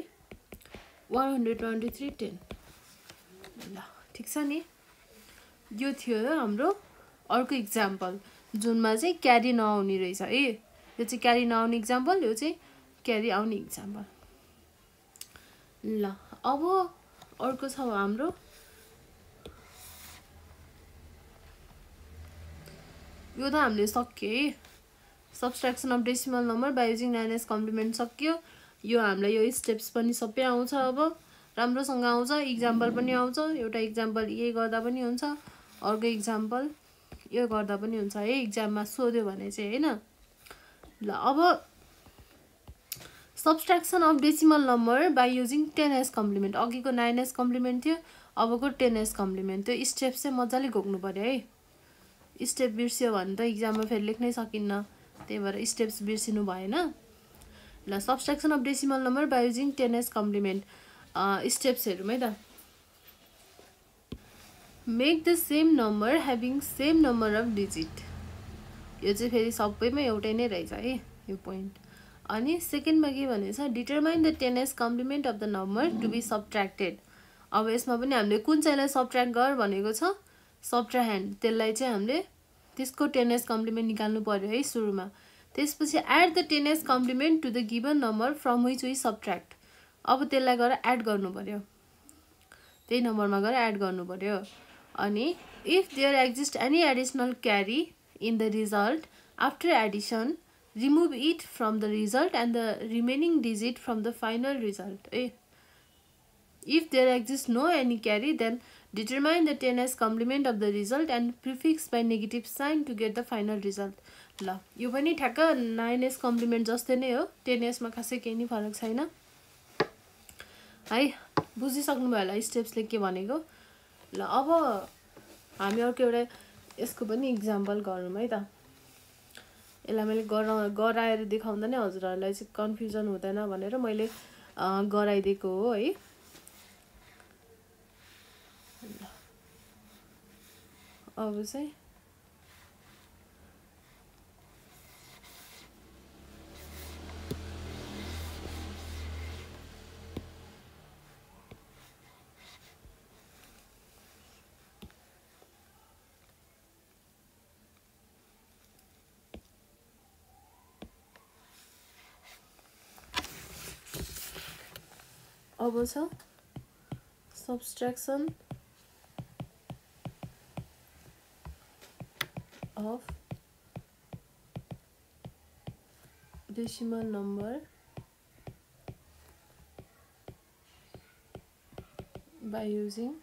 123 10। ल ठिक छ नि, यो थियो हाम्रो अर्को इक्जाम्पल जुनमा चाहिँ क्यारी नआउने रहेछ है। यो चाहिँ क्यारी नआउने इक्जाम्पल, यो चाहिँ क्यारी आउने इक्जाम्पल। ल अब अर्को छ हाम्रो यो त हामीले सक्यो है, subtraction of decimal number by using 9s complement सक्यो। यो हामीलाई यो स्टेप्स पनि सबै आउँछ, अब राम्रोसँग आउँछ। इक्जाम्पल पनि आउँछ, एउटा इक्जाम्पल यही गर्दा पनि हुन्छ, अर्को इक्जाम्पल यो गर्दा पनि हुन्छ है, इक्जाममा सोध्यो भने चाहिँ हैन। ल अब subtraction of decimal number by using 10s complement, अघिको 9s कम्प्लिमेन्ट थियो, अबको 10s कम्प्लिमेन्ट। त्यो स्टेप चाहिँ मजाले घोक्नु पर्यो है। स्टेप बिर्सियो भने त इक्जाममा फेरि लेख्नै सकिन्न, त्यही भएर स्टेप्स बिर्सिनु भएन। ल subtraction of decimal number by using 10s complement steps हेरौँ है त। Make the same number having same number of digit, यो चाहिँ फेरि सबैमा एउटै नै रहेछ है यो पोइन्ट। अनि सेकेन्डमा के भनेछ, determine the 10s complement of the number to be subtracted. अब यसमा पनि हामीले कुन चाहिँलाई सब्ट्र्याक्ट गर भनेको छ, सब्ट्राह्यान्ड, त्यसलाई चाहिँ हामीले त्यसको 10s कम्प्लिमेन्ट निकाल्नु पर्यो है सुरुमा। त्यसपछि add the 10s complement to the given number from which we subtract, अब त्यसलाई गएर एड गर्नु पर्यो, त्यही नम्बरमा गएर एड गर्नु पर्यो। अनि if there exist any additional carry in the result after addition, remove it from the result and the remaining digit from the final result. If there exists no any carry, then determine the 10s complement of the result and prefix by negative sign to get the final result. ल यो पनि ठ्याक्क 9s complement जस्तै नै हो, 10s मा खासै केही नि फरक छैन है। बुझिसक्नु भयो होला स्टेप्सले के भनेको। ल अब हामी अर्को एउटा यसको पनि इक्जाम्पल गरौँ है त। यसलाई मैले गराएर देखाउँदा नै हजुरहरूलाई चाहिँ कन्फ्युजन हुँदैन भनेर मैले गराइदिएको हो है। अब चाहिँ अब छ subtraction of decimal number by using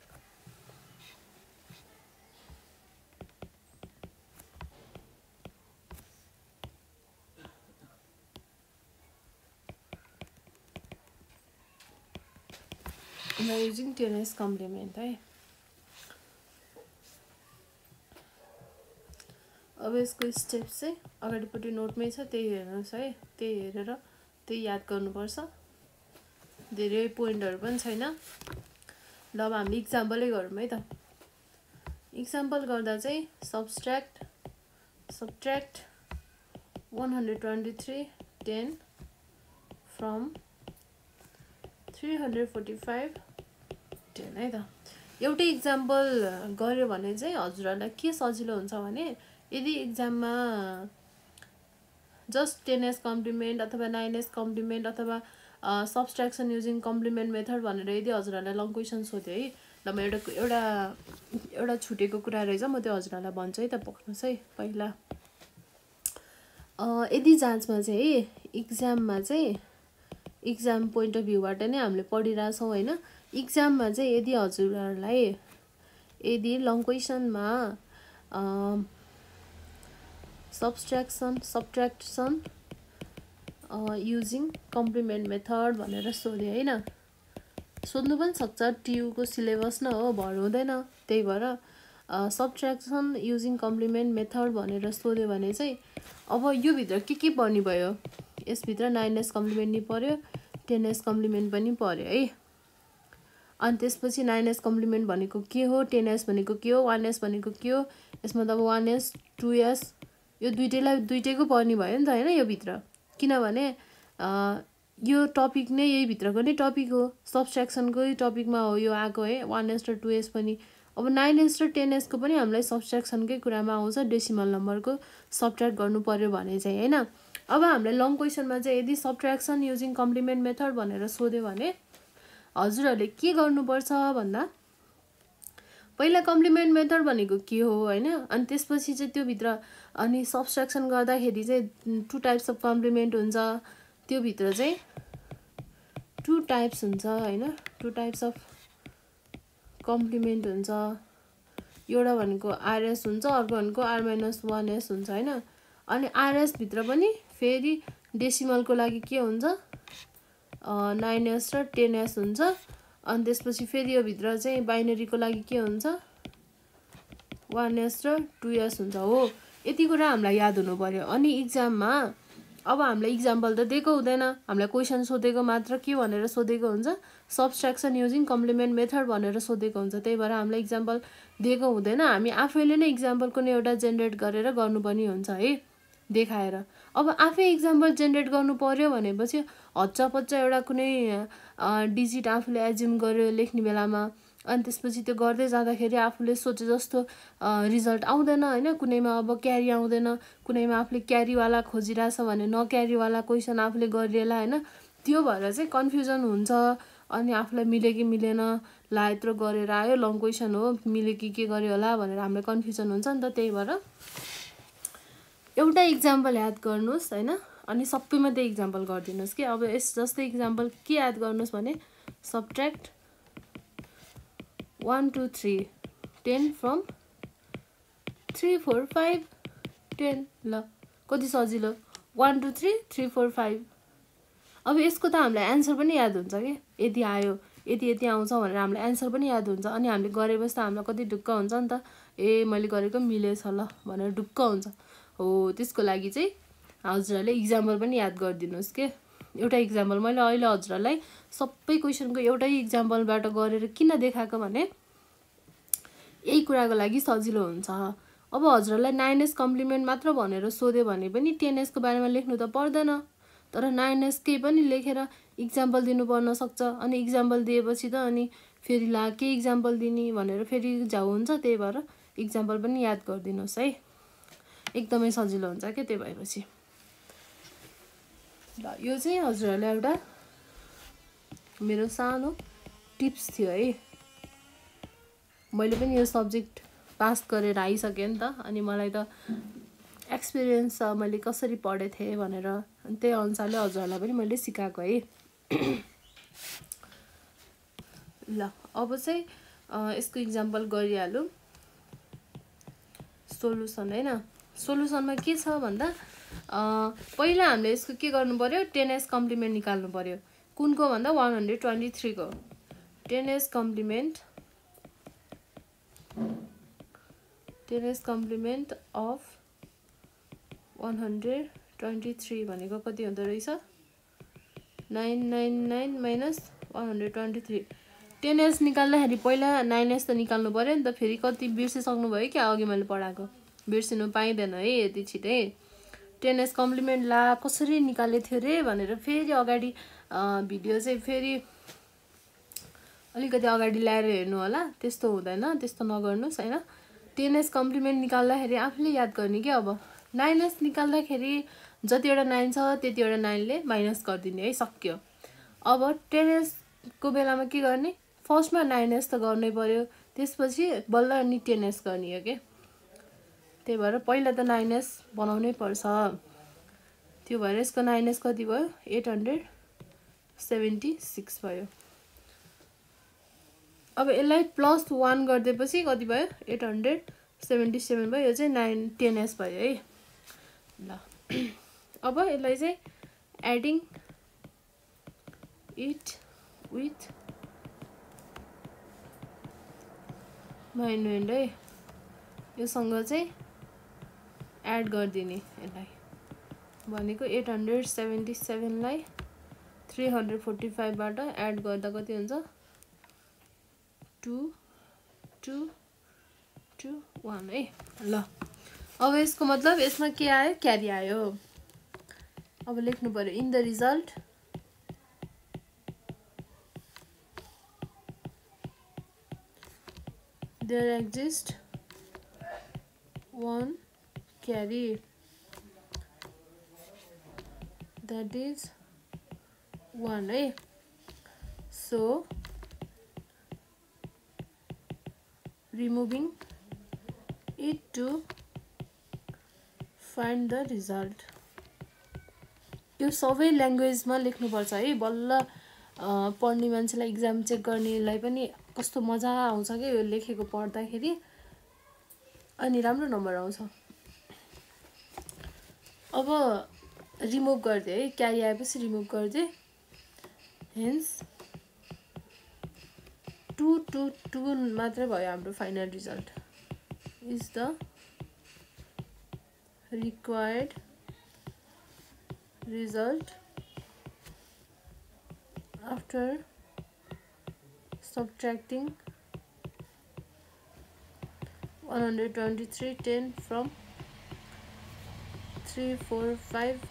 by using 10s complement है। अब यसको स्टेप चाहिँ अगाडिपट्टि नोटमै छ, त्यही हेर्नुहोस् है, त्यही हेरेर त्यही याद गर्नुपर्छ, धेरै पोइन्टहरू पनि छैन। ल अब हामी इक्जाम्पलै गरौँ है त। इक्जाम्पल गर्दा चाहिँ सब्ट्र्याक्ट 123 10 फ्रम 345 10 है त। एउटै इक्जाम्पल गऱ्यो भने चाहिँ हजुरहरूलाई के सजिलो हुन्छ भने, यदि इक्जाममा जस्ट 10s कम्प्लिमेन्ट अथवा 9s कम्प्लिमेन्ट अथवा सब्ट्र्याक्सन युजिङ कम्प्लिमेन्ट मेथड भनेर यदि हजुरहरूलाई लङ क्वेसन सोध्यो है, ल म एउटा छुटेको कुरा रहेछ, म त्यो हजुरहरूलाई भन्छु है त, पक्नुहोस् है। पहिला यदि जाँचमा चाहिँ है, इक्जाममा चाहिँ इक्जाम पोइन्ट अफ भ्यूबाट नै हामीले पढिरहेछौँ होइन। इक्जाममा चाहिँ यदि हजुरहरूलाई यदि लङ क्वेसनमा सब्ट्र्याक्सन युजिङ कम्प्लिमेन्ट मेथड भनेर सोध्यो होइन, सोध्नु पनि सक्छ, टियुको सिलेबस न हो, भर हुँदैन। त्यही भएर सब्ट्र्याक्सन युजिङ कम्प्लिमेन्ट मेथड भनेर सोध्यो भने चाहिँ अब यो भित्र के पर्ने भयो, यसभित्र 9s कम्प्लिमेन्ट नि पर्यो, 10s कम्प्लिमेन्ट पनि पर्यो है। अनि त्यसपछि 9s कम्प्लिमेन्ट भनेको के हो, 10s भनेको के हो, 1s भनेको के हो, यसमा त अब 1s 2s यो दुइटैको पर्ने भयो नि त होइन यो भित्र, किनभने यो टपिक नै यही भित्रको नै टपिक हो, सब्ट्र्याक्सनकै टपिकमा हो यो आएको है, 1s र 2s पनि। अब 9s र 10s को पनि हामीलाई सब्ट्र्याक्सनकै कुरामा आउँछ, डेसिमल नम्बरको सब्ट्र्याक्ट गर्नु पर्यो भने चाहिँ होइन। अब हामीलाई लङ क्वेसनमा चाहिँ यदि सब्ट्र्याक्सन युजिङ कम्प्लिमेन्ट मेथड भनेर सोध्यो भने हजुरहरूले के गर्नुपर्छ भन्दा, पहिला कम्प्लिमेन्ट मेथड भनेको के हो हैन, अनि त्यसपछि चाहिँ त्यो भित्र अनि सब्ट्र्याक्सन गर्दाखेरि चाहिँ टु टाइप्स अफ कम्प्लिमेन्ट हुन्छ, त्यो भित्र चाहिँ टु टाइप्स हुन्छ हैन, टु टाइप्स अफ कम्प्लिमेन्ट हुन्छ। एउटा भनेको आरएस हुन्छ, अर्को भनेको r-1s हुन्छ हैन। अनि आरएस भित्र पनि फेरि डेसिमलको लागि के हुन्छ 9s र 10s हुन्छ, अनि त्यसपछि फेरि यो भित्र चाहिँ बाइनरीको लागि के हुन्छ 1s र 2s हुन्छ। हो, यति कुरा हामीलाई याद हुनु पर्यो। अनि इक्जाममा अब हामीलाई इक्जाम्पल त दिएको हुँदैन, हामीलाई क्वेसन सोधेको मात्र के भनेर सोधेको हुन्छ सब्ट्र्याक्सन युजिङ कम्प्लिमेन्ट मेथड भनेर सोधेको हुन्छ। त्यही भएर हामीलाई इक्जाम्पल दिएको हुँदैन, हामी आफैले नै इक्जाम्पल कुनै एउटा जेनेरेट गरेर गर्नुपर्ने हुन्छ है देखाएर। अब आफै इक्जाम्पल जेनेरेट गर्नु पर्यो भनेपछि हच्चापच्चा एउटा कुनै डिजिट आफूले एज्युम गर्यो लेख्ने बेलामा, अनि त्यसपछि त्यो गर्दै जाँदाखेरि आफूले सोचे जस्तो रिजल्ट आउँदैन हैन। कुनैमा अब क्यारी आउँदैन, कुनैमा आफूले क्यारीवाला खोजिरहेछ भने नक्यारीवाला क्वेसन आफूले गरिएला हैन, त्यो भएर चाहिँ कन्फ्युजन हुन्छ। अनि आफूलाई मिल्यो कि मिलेन, ला यत्रो गरेर आयो लङ क्वेसन हो मिल्यो कि के गर्यो होला भनेर हामीलाई कन्फ्युजन हुन्छ नि त। त्यही भएर एउटा इक्जाम्पल याद गर्नुहोस् हैन, अनि सबैमा त्यही इक्जाम्पल गरिदिनुहोस् कि। अब यस जस्तै इक्जाम्पल के याद गर्नुहोस् भने सब्ट्र्याक्ट 1 2 3 10 फ्रम 3 4 5 10। ल कति सजिलो 1 2 3 3 4 5। अब यसको त हामीलाई एन्सर पनि याद हुन्छ कि यति आयो यति यति आउँछ भनेर हामीलाई एन्सर पनि याद हुन्छ। अनि हामीले गरेपछि त हामीलाई कति ढुक्क हुन्छ नि त, ए मैले गरेको मिलेछ ल भनेर ढुक्क हुन्छ। हो, त्यसको लागि चाहिँ हजुरहरूले इक्जाम्पल पनि याद गरिदिनुहोस् के। एउटा इक्जाम्पल मैले अहिले हजुरहरूलाई सबै क्वेसनको एउटै इक्जाम्पलबाट गरेर किन देखाएको भने यही कुराको लागि सजिलो हुन्छ। अब हजुरहरूलाई 9s कम्प्लिमेन्ट मात्र भनेर सोध्यो भने पनि 10s को बारेमा लेख्नु त पर्दैन, तर 9s केही पनि लेखेर इक्जाम्पल दिनु पर्न सक्छ। अनि इक्जाम्पल दिएपछि त अनि फेरि ला के इक्जाम्पल दिने भनेर फेरि जाउ हुन्छ। त्यही भएर इक्जाम्पल पनि याद गरिदिनुहोस् है, एकदमै सजिलो हुन्छ के। त्यही भएपछि ल यो चाहिँ हजुरहरूलाई एउटा मेरो सानो टिप्स थियो है। मैले पनि यो सब्जेक्ट पास गरेर आइसकेँ नि त, अनि मलाई त एक्सपिरियन्स छ मैले कसरी पढेको थिएँ भनेर, अनि त्यही अनुसारले हजुरहरूलाई पनि मैले सिकाएको है। ल अब चाहिँ यसको इक्जाम्पल गरिहालौँ। सोलुसन हैन, सोलुसनमा के छ भन्दा पहिला हामीले यसको के गर्नु पर्यो 10s कम्प्लिमेन्ट निकाल्नु पर्यो। कुनको भन्दा 123 को 10s कम्प्लिमेन्ट अफ 123 भनेको कति हुँदो रहेछ 999 माइनस 123। 10s निकाल्दाखेरि पहिला 9s त निकाल्नु पर्यो नि त। फेरि कति बिर्सिसक्नु भयो क्या, अघि मैले पढाएको बिर्सिनु पाइँदैन है यति छिटै। 10s कम्प्लिमेन्ट ला कसरी निकालेको थियो रे भनेर फेरि अगाडि भिडियो चाहिँ फेरि अलिकति अगाडि ल्याएर हेर्नु होला, त्यस्तो हुँदैन, त्यस्तो नगर्नुहोस् हैन। 10s कम्प्लिमेन्ट निकाल्दाखेरि आफूले याद गर्ने कि। अब 9s निकाल्दाखेरि जतिवटा 9 छ त्यतिवटा 9 ले माइनस गरिदिने है, सक्यो। अब 10s को बेलामा के गर्ने, फर्स्टमा 9s त गर्नै पर्यो, त्यसपछि बल्ल अनि 10s गर्ने हो के। त्यही भएर पहिला त 9s बनाउनै पर्छ। त्यो भएर यसको 9s कति भयो 876 भयो। अब यसलाई +1 गरिदिएपछि कति भयो 877 भयो। यो चाहिँ 10s भयो है। ल अब यसलाई चाहिँ एडिङ इट विथ माइन्ड है, योसँग चाहिँ एड गरिदिने। यसलाई भनेको 877 लाई 345 बाट एड गर्दा कति हुन्छ 2 2 2 1 है। ल अब यसको मतलब यसमा के आयो क्यारी आयो। अब लेख्नु पर्यो in the result there exists one carry that is 1 है। So removing it to find the result. यो सबै ल्याङ्ग्वेजमा लेख्नुपर्छ है, बल्ल पढ्ने मान्छेलाई इक्जाम चेक गर्नेलाई पनि कस्तो मजा आउँछ के यो लेखेको पढ्दाखेरि, अनि राम्रो नम्बर आउँछ। अब रिमुभ गरिदिए है, क्यारी आएपछि रिमुभ गरिदिए, हेन्स 2 2 2 मात्रै भयो हाम्रो final result. Is the required result after subtracting 123 10 from 3 4 5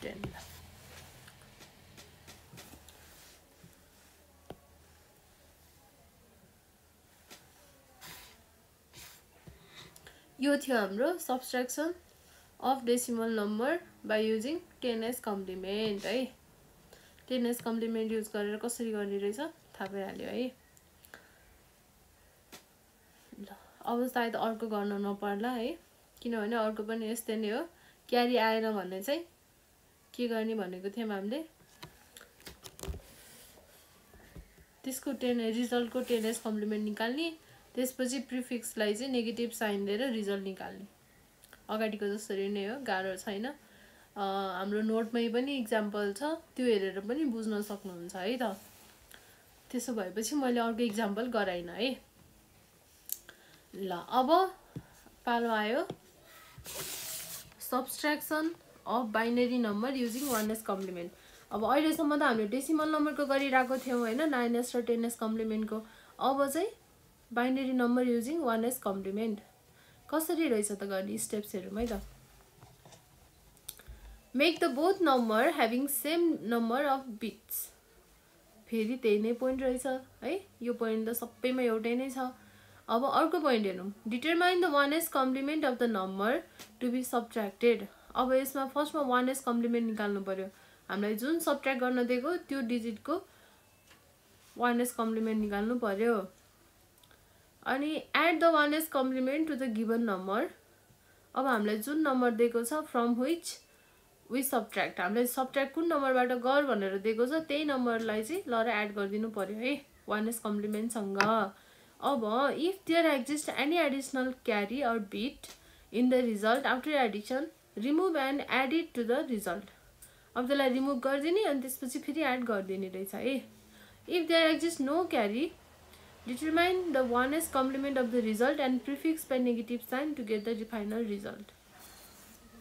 10। यो थियो हाम्रो subtraction of decimal number by using 10s complement है। 10s complement युज गरेर कसरी गर्ने रहेछ थाहा भइहाल्यो है। ल अब सायद अर्को गर्न नपर्ला है, किनभने अर्को पनि यस्तै नै हो। क्यारी आएन भने चाहिँ के गर्ने भनेको थियौँ हामीले, त्यसको रिजल्टको 10s कम्प्लिमेन्ट निकाल्ने, त्यसपछि प्रिफिक्सलाई चाहिँ नेगेटिभ साइन दिएर रिजल्ट निकाल्ने। अगाडिको जसरी नै हो, गाह्रो छैन। हाम्रो नोटमै पनि इक्जाम्पल छ, त्यो हेरेर पनि बुझ्न सक्नुहुन्छ है त। त्यसो भएपछि मैले अर्को इक्जाम्पल गराइनँ है। ल अब पालो आयो subtraction of binary number using 1s complement. अब अहिलेसम्म त हामीले डेसिमल नम्बरको गरिरहेको थियौँ होइन, 9s र 10s कम्प्लिमेन्टको। अब चाहिँ binary number using 1s complement कसरी रहेछ त गर्ने स्टेप्सहरुमा है त। Make the both number having same number of bits. फेरि त्यही नै पोइन्ट रहेछ है, यो पोइन्ट त सबैमा एउटै नै छ। अब अर्को पोइन्ट हेरौँ, determine the 1s complement of the number to be subtracted. अब यसमा फर्स्टमा 1s कम्प्लिमेन्ट निकाल्नु पर्यो। हामीलाई जुन सब्ट्र्याक्ट गर्न दिएको त्यो डिजिटको 1s कम्प्लिमेन्ट निकाल्नु पर्यो। अनि add the 1s complement to the given number. अब हामीलाई जुन नम्बर दिएको छ फ्रम व्हिच वी सब्ट्र्याक्ट, हामीलाई सब्ट्र्याक्ट कुन नम्बरबाट गर भनेर दिएको छ त्यही नम्बरलाई चाहिँ ल र एड गरिदिनु पर्यो है 1s कम्प्लिमेन्टसँग। अब if there exist any additional carry or bit in the result after addition remove and add it to the result. अब त्यसलाई रिमुभ गरिदिने अनि त्यसपछि फेरि एड गरिदिने रहेछ है। If there exist no carry determine the 1s complement of the result and prefix by negative sign to get the final result।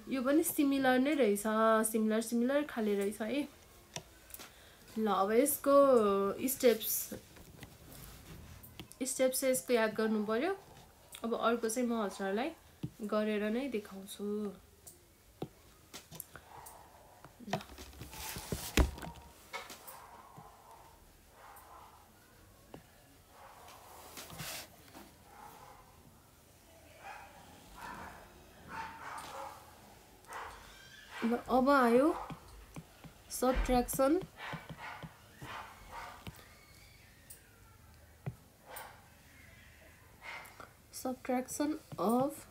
यो पनि सिमिलर नै रहेछ, सिमिलर खाले रहेछ है। ल अब यसको स्टेप्स चाहिँ यसको याद गर्नु पर्यो। अब अर्को चाहिँ म हजुरलाई गरेर नै देखाउँछु। अब आयो subtraction of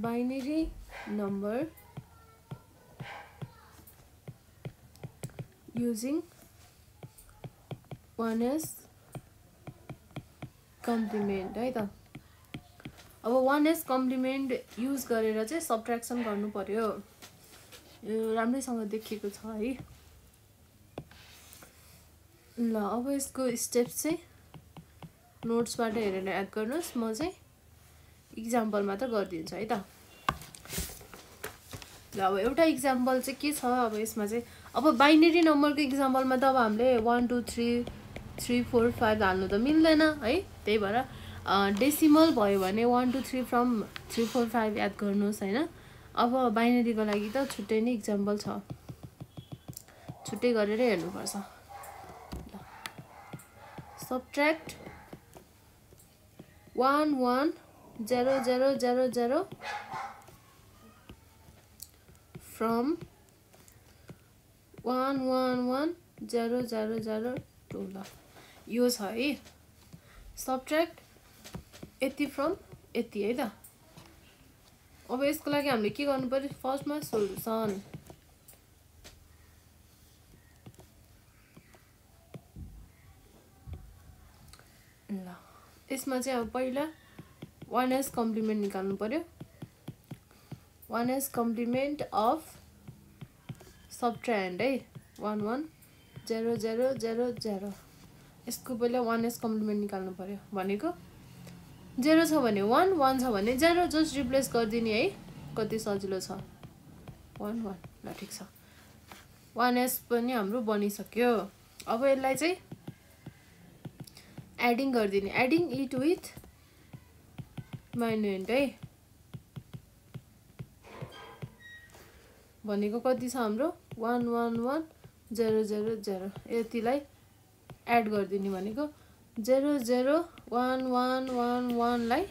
binary number using 1s complement है त। अब 1s कम्प्लिमेन्ट युज गरेर चाहिँ सब्ट्र्याक्सन गर्नु पर्यो। यो राम्रैसँग देखिएको छ है। ल अब यसको स्टेप्स चाहिँ नोट्सबाट हेरेर याद गर्नुहोस्, म चाहिँ इक्जाम्पलमा त गरिदिन्छु है त। ल अब एउटा इक्जाम्पल चाहिँ के छ, अब यसमा चाहिँ अब बाइनरी नम्बरको इक्जाम्पलमा त अब हामीले 1 2 3 3 4 5 हाल्नु त मिल्दैन है। त्यही भएर डेसिमल भयो भने 1 2 3 फ्रम 3 4 5 याद गर्नुहोस् होइन। अब बाइनरीको लागि त छुट्टै नै इक्जाम्पल छ, छुट्टै गरेर हेर्नुपर्छ। Subtract 1 1 0 0 0 0 from 1 1 1 0 0 0 2। ल यो छ है। सब्ट्र्याक्ट यति फ्रम यति है त। अब यसको लागि हामीले के गर्नु पर्यो, फर्स्टमा सोलुसन। ल यसमा चाहिँ अब पहिला 1s कम्प्लिमेन्ट निकाल्नु पर्यो। 1s कम्प्लिमेन्ट अफ सब्ट्रान्ड है 1 1 0 0 0 0। यसको पहिला 1s कम्प्लिमेन्ट निकाल्नु पर्यो। भनेको 0 छ भने 1, 1 छ भने 0, जस्ट रिप्लेस गरिदिने है। कति सजिलो छ। 1 1 ल ठिक छ। 1s पनि हाम्रो बनिसक्यो। अब यसलाई चाहिँ एडिङ गरिदिने, एडिङ इट विथ माइन्युएन्ट है। भनेको कति छ हाम्रो 1 1 1 0 0 0। यतिलाई एड गरिदिने भनेको 0 0 1 1 1 1 लाई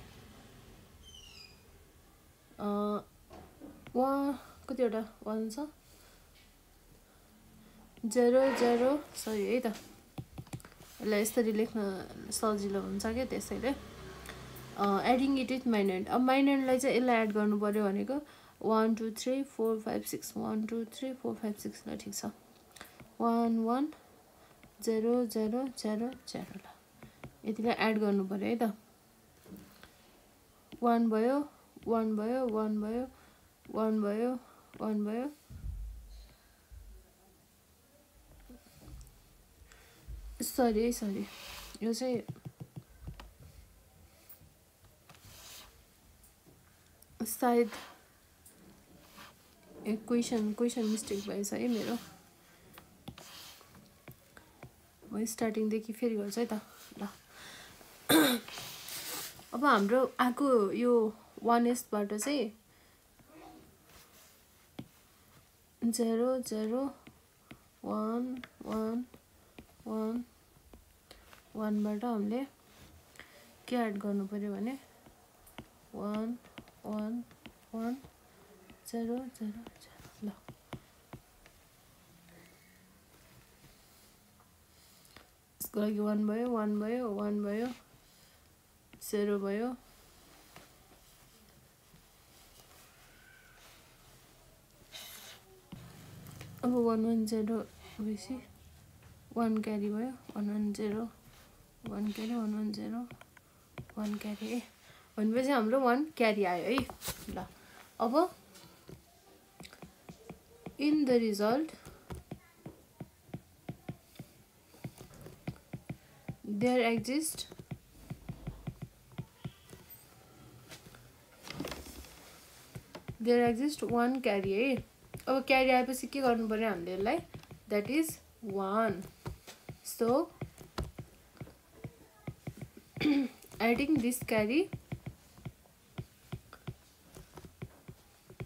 कतिवटा 1 छ 0 0 सही है त। यसलाई यसरी लेख्न सजिलो हुन्छ क्या, त्यसैले एडिङ इट विथ माइन्युएन्ट। अब माइन्युएन्टलाई चाहिँ यसलाई एड गर्नु पर्यो भनेको 1 2 3 4 5 6 1 2 3 4 5 6 ल ठिक छ। 1 1 0 0 0 0 ल यतिलाई एड गर्नु पर्यो है त। 1 भयो 1 भयो 1 भयो 1 भयो 1 भयो। सरी यो चाहिँ सायद क्वेसन मिस्टेक भएछ है मेरो। म स्टार्टिङदेखि फेरि गर्छु है त। ल अब हाम्रो आएको यो 1s बाट चाहिँ 0 0 1 1 1 1 बाट हामीले के एड गर्नु पर्यो भने 1 1 1 0 0 0 ल यसको लागि 1 भयो 1 भयो 1 भयो 0 भयो। अब 1 1 0 बेसी 1 क्यारी भयो 1 1 0 1 क्यारी 1 1 0 1 क्यारी है। भनेपछि हाम्रो 1 क्यारी आयो है। ल अब in the result there exist one carry है। अब क्यारी आएपछि के गर्नु पर्यो हामीले यसलाई, that is 1। So adding this carry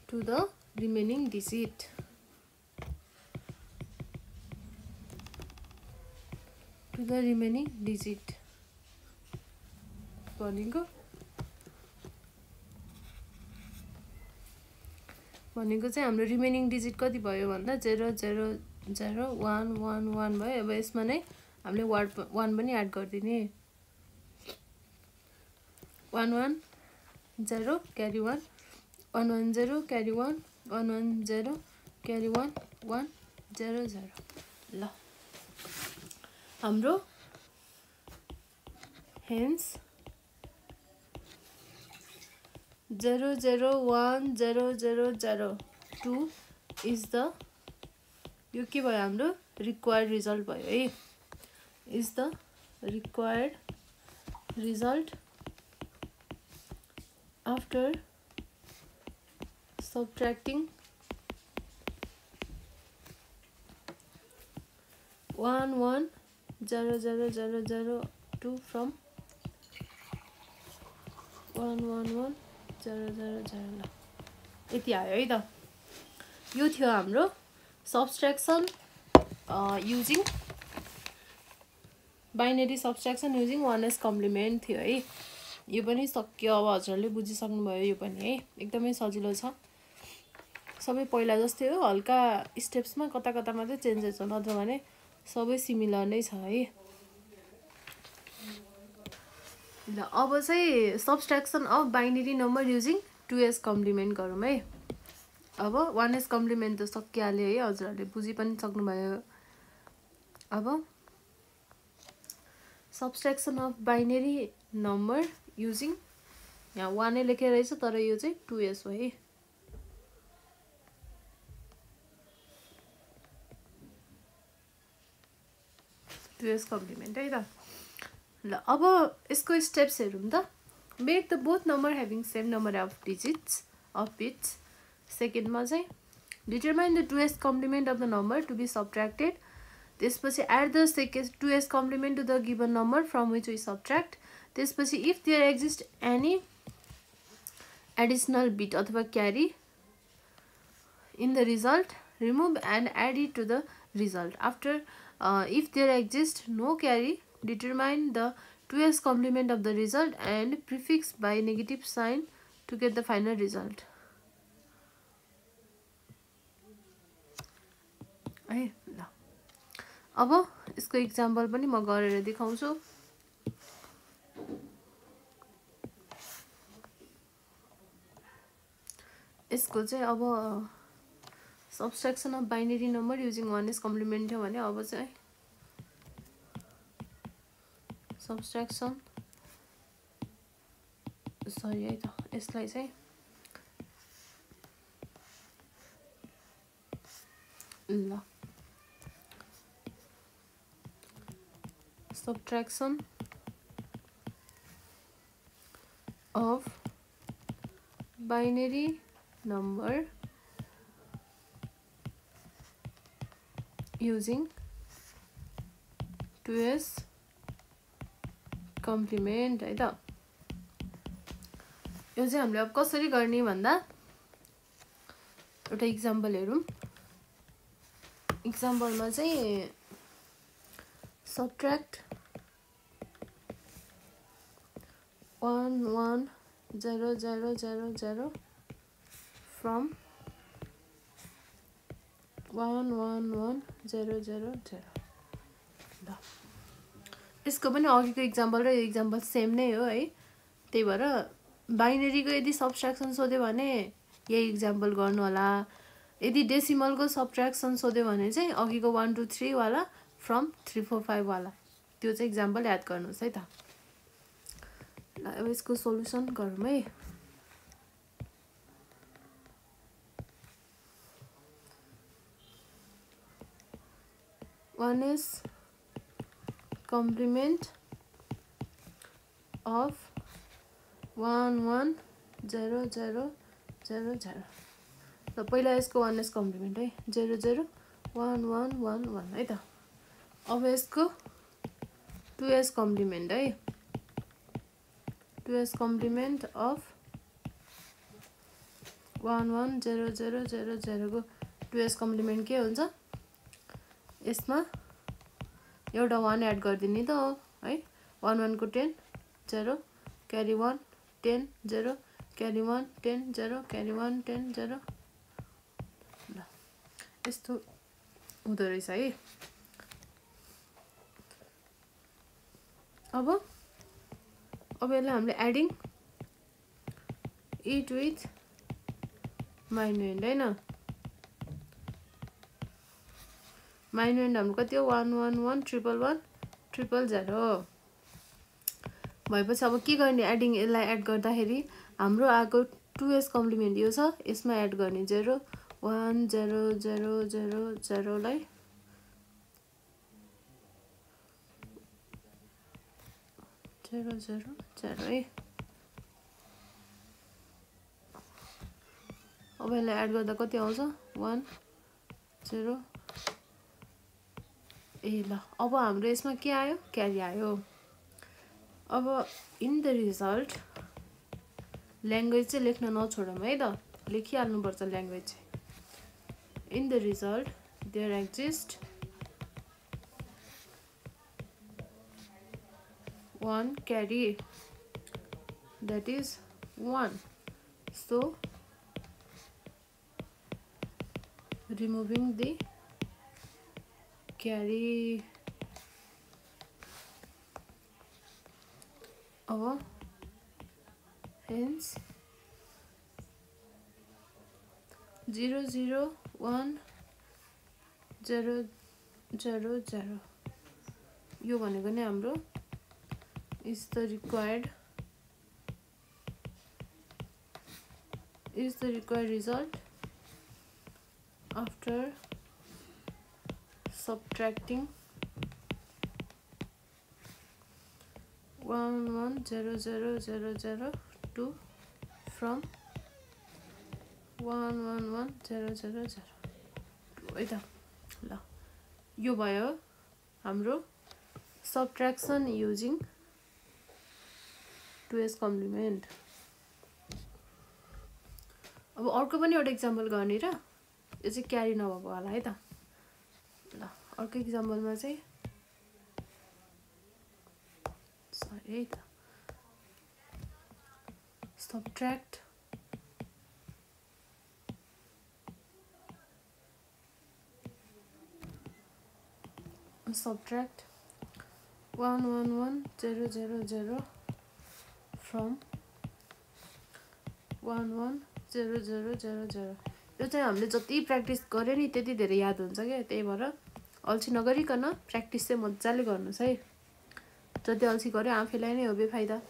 to the remaining digit. भनेको चाहिँ हाम्रो रिमेनिङ डिजिट कति भयो भन्दा 0 0 0 1 1 1 भयो। अब यसमा नै हामीले 1 पनि एड गरिदिने। 1 1 0 क्यारी 1 1 1 0 क्यारी 1 1 1 0 क्यारी 1 1 0 0 ल हाम्रो हेन्स 0 0 1 0 0 0 2 इज द यो के भयो हाम्रो रिक्वायर्ड रिजल्ट भयो है। Is the required result after subtracting 1 1 0 0 0 0 2 from 1 1 1 0 0 0 ल यति आयो है त। यो थियो हाम्रो subtraction using binary subtraction using 1s complement थियो है। यो पनि सक्यो। अब हजुरले बुझिसक्नुभयो। यो पनि है एकदमै सजिलो छ। सबै पहिला जस्तै हो, हल्का स्टेप्समा कता कता मात्रै चेन्जेस हो, नत्र भने सबै सिमिलर नै छ है। ल अब चाहिँ subtraction of binary number using 2s complement गरौँ है। अब 1s कम्प्लिमेन्ट त सकिहाल्यो है, हजुरहरूले बुझि पनि सक्नुभयो। अब subtraction of binary number using, यहाँ 1 लेखेर रहेछ तर यो चाहिँ 2s हो है। टुएस कम्प्लिमेन्ट है त। ल अब यसको स्टेप्स हेरौँ त। Make the both number having same number of digits of bits. सेकेन्डमा चाहिँ determine the 2s complement of the number to be subtracted. त्यसपछि add the second 2s complement to the given number from which we subtract. त्यसपछि if there exist any additional bit अथवा carry in the result, remove and add it to the result. After if there exists no carry, determine the 2s complement of the result and prefix by negative sign to get the final result. है ल अब यसको example पनि म गरेर देखाउँछु। यसको चाहिँ अब subtraction of binary number using 1s complement थियो भने अब चाहिँ सब्स्ट्र्याक्सन सरी है त, यसलाई चाहिँ ल subtraction of binary number using 2s complement है त। यो चाहिँ हामीले अब कसरी गर्ने भन्दा एउटा इक्जाम्पल हेरौँ। इक्जाम्पलमा चाहिँ सब्ट्र्याक्ट 1 1 0 0 0 0 फ्रम 1 1 1 0 0 0। ल यसको पनि अघिको इक्जाम्पल र यो इक्जाम्पल सेम नै हो है। त्यही भएर बाइनेरीको यदि सब्ट्र्याक्सन सोध्यो भने यही इक्जाम्पल गर्नु होला। यदि डेसिमलको सब्ट्र्याक्सन सोध्यो भने चाहिँ अघिको 1 2 3 वाला फ्रम 3 4 5 वाला त्यो चाहिँ इक्जाम्पल याद गर्नुहोस् है त। ल अब यसको सोलुसन गरौँ है। One is complement of 1 1 0 0 0 0। ल पहिला यसको 1s कम्प्लिमेन्ट है, 0 0 1 1 1 1 है त। अब यसको 2s कम्प्लिमेन्ट है, 2s कम्प्लिमेन्ट अफ 1 1 0 0 0 0 को 2s कम्प्लिमेन्ट के हुन्छ, यसमा एउटा 1 एड गरिदिने त हो है। 1 1 को 10 0 क्यारी 1 10 0 क्यारी 1 10 0 क्यारी 1 10 0। ल यस्तो हुँदो रहेछ है। अब यसलाई हामीले एडिङ इट विथ माइन्युएन्ड हैन। माइन्युएन्ड हाम्रो कति हो, 1 1 1 1 1 1 0 0 भएपछि अब के गर्ने, एडिङ यसलाई एड गर्दाखेरि हाम्रो आएको 2s कम्प्लिमेन्ट यो छ, यसमा एड गर्ने 0 1 0 0 0 0 लाई 0 0 0 है। अब यसलाई एड गर्दा कति आउँछ, 1 0। ए ल अब हाम्रो यसमा के आयो, क्यारी आयो। अब इन द रिजल्ट ल्याङ्ग्वेज चाहिँ लेख्न नछोडौँ है त, लेखिहाल्नुपर्छ ल्याङ्ग्वेज चाहिँ। In the result there exist 1 carry that is 1, so removing the carry अब hence 0 0 1 0 0 0 यो भनेको नै हाम्रो is the required result after subtracting 1 1 0 0 0 0 2 from 1 1 1 0 0 0 है त ल यो भयो हाम्रो subtraction using 2s complement. अब अर्को पनि एउटा एक्जाम्पल गर्ने र यो चाहिँ क्यारी नभएको होला है त ल अर्को एक्जाम्पलमा चाहिँ सरी है त subtract 1 1 1 0 0 0 from 1 1 0 0 0 0 यो चाहिँ हामीले जति प्र्याक्टिस गरे नि त्यति धेरै याद हुन्छ क्या त्यही भएर अल्छी नगरिकन प्र्याक्टिस चाहिँ मजाले गर्नुस् है जति अल्छी गरे आफैलाई नै हो बेफाइदा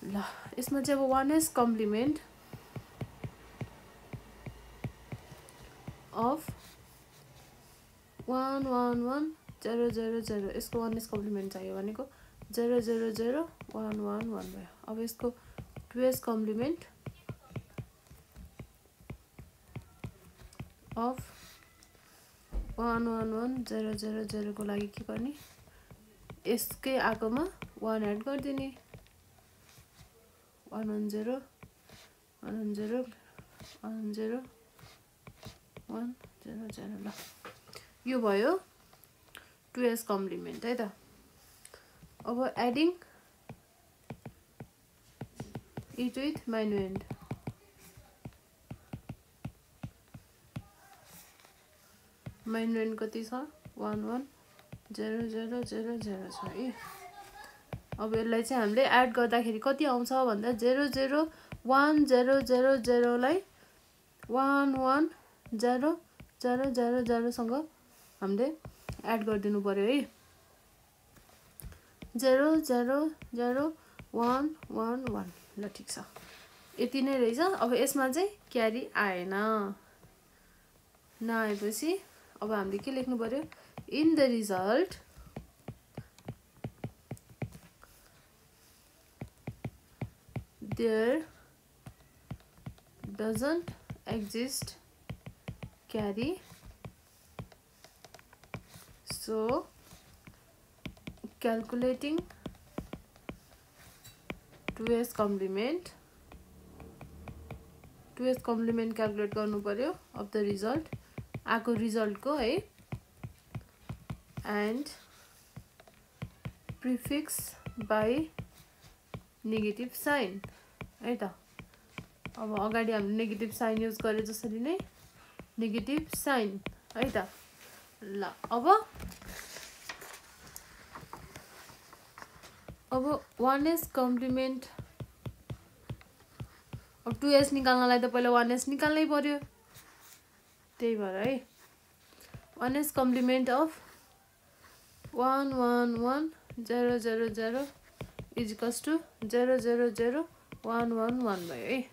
ल यसमा चाहिँ अब 1s कम्प्लिमेन्ट अफ 1 1 1 0 0 0 यसको 1s कम्प्लिमेन्ट चाहियो भनेको 0 0 0 1 1 1 भयो अब यसको 2s कम्प्लिमेन्ट अफ 1 1 1 0 0 0 को लागि के गर्ने यसकै आगोमा 1 एड गरिदिने 1 1 0 1 1 0 1 0 1 0 0 ल यो भयो 2s कम्प्लिमेन्ट है त अब एडिङ इट विथ माइन्युएन्ड माइन्युएन्ड कति छ 1 1 0 0 0 0 छ है अब यसलाई चाहिँ हामीले एड गर्दाखेरि कति आउँछ भन्दा 0 0 1 0 0 0 लाई 1 1 0 0 0 0 सँग हामीले एड गरिदिनु पर्यो है 0 0 0 1 1 1 ल ठीक छ यति नै रहेछ अब यसमा चाहिँ क्यारी आएन नआएपछि अब हामीले के लेख्नु पर्यो in the result there doesn't exist carry so calculating 2s complement calculate गर्नु पर्यो अफ द रिजल्ट आको रिजल्ट को है and prefix by negative sign है त अब अगाडि हामीले नेगेटिभ साइन युज गरे जसरी नै नेगेटिभ साइन है त ल अब 1s कम्प्लिमेन्ट अब 2s निकाल्नलाई त पहिला 1s निकाल्नै पर्यो त्यही भएर है 1s complement of 1 1 1 0 0 0 is equals to 0 0 0 1 1 1 भयो है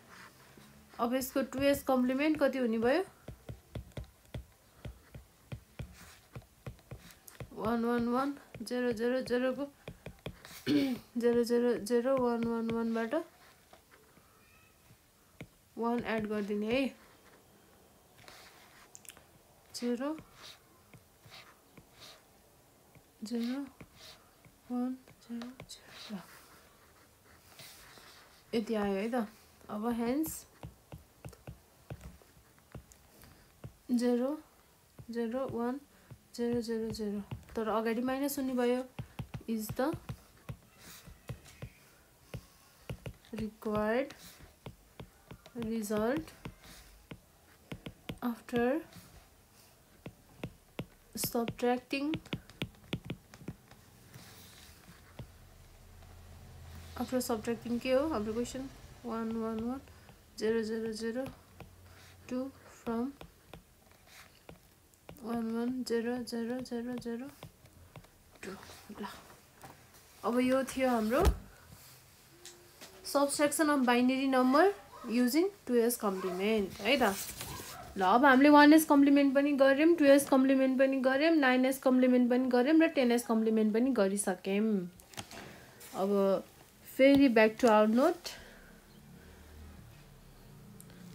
अब यसको 2s कम्प्लिमेन्ट कति हुने भयो 1 1 1 0 0 0 को 0 0 0 1 1 1 बाट 1 एड गरिदिने है 0 0 1 0 0 यति आयो है त अब हेन्स 0 0 1 0 0 0 तर अगाडि माइनस हुने भयो is the required result after subtracting after subtracting के हो हाम्रो क्वेसन 1 1 1 0 0 0 2 फ्रम 1 1 0 0 0 0 2 ल अब यो थियो हाम्रो subtraction of binary number using 2s complement है त। ल अब हामीले 1s कम्प्लिमेन्ट पनि गऱ्यौँ, 2s कम्प्लिमेन्ट पनि गऱ्यौँ, 9s कम्प्लिमेन्ट पनि गऱ्यौँ र 10s कम्प्लिमेन्ट पनि गरिसक्यौँ। अब फेरि ब्याक टु आवर नोट।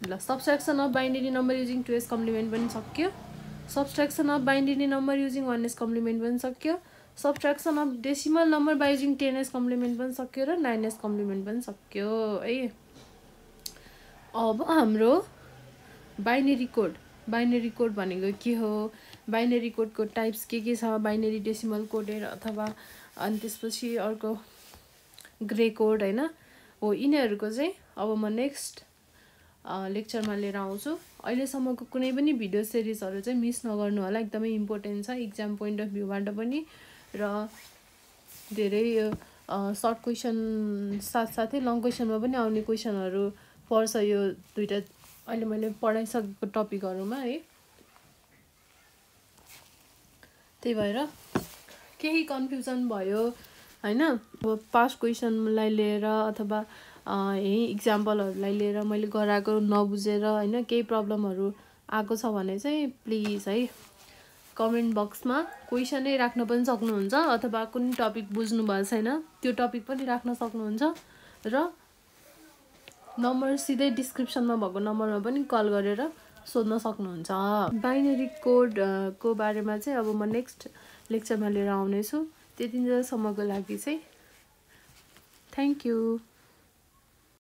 ल subtraction of binary number using 2s complement पनि सक्यो, subtraction of binary number using 1s complement पनि सक्यो, subtraction of decimal number by using 10s complement पनि सक्यो र 9s कम्प्लिमेन्ट पनि सक्यो है। अब हाम्रो बाइनरी कोड भनेको के हो, बाइनरी कोडको टाइप्स के छ, बाइनरी डेसिमल कोडेर अथवा अनि त्यसपछि अर्को ग्रे कोड होइन हो, यिनीहरूको चाहिँ अब म नेक्स्ट लेक्चरमा लिएर आउँछु। अहिलेसम्मको कुनै पनि भिडियो सिरिजहरू चाहिँ मिस नगर्नु होला, एकदमै इम्पोर्टेन्ट छ इक्जाम पोइन्ट अफ भ्यूबाट पनि र धेरै सर्ट क्वेसन साथसाथै लङ क्वेसनमा पनि आउने क्वेसनहरू पर्छ यो दुईटा अहिले मैले पढाइसकेको टपिकहरूमा है। त्यही भएर केही कन्फ्युजन भयो होइन, अब पास्ट क्वेसनलाई लिएर अथवा यही इक्जाम्पलहरूलाई लिएर मैले गराएको नबुझेर होइन केही प्रब्लमहरू आएको छ भने चाहिँ प्लिज है कमेन्ट बक्समा क्वेसनै राख्न पनि सक्नुहुन्छ अथवा कुनै टपिक बुझ्नु भएको छैन त्यो टपिक पनि राख्न सक्नुहुन्छ र नम्बर सिधै डिस्क्रिप्सनमा भएको नम्बरमा पनि कल गरेर सोध्न सक्नुहुन्छ। बाइनरी कोडको बारेमा चाहिँ अब म नेक्स्ट लेक्चरमा लिएर आउनेछु। त्यतिन्जेलसम्मको लागि चाहिँ थ्याङ्क यू।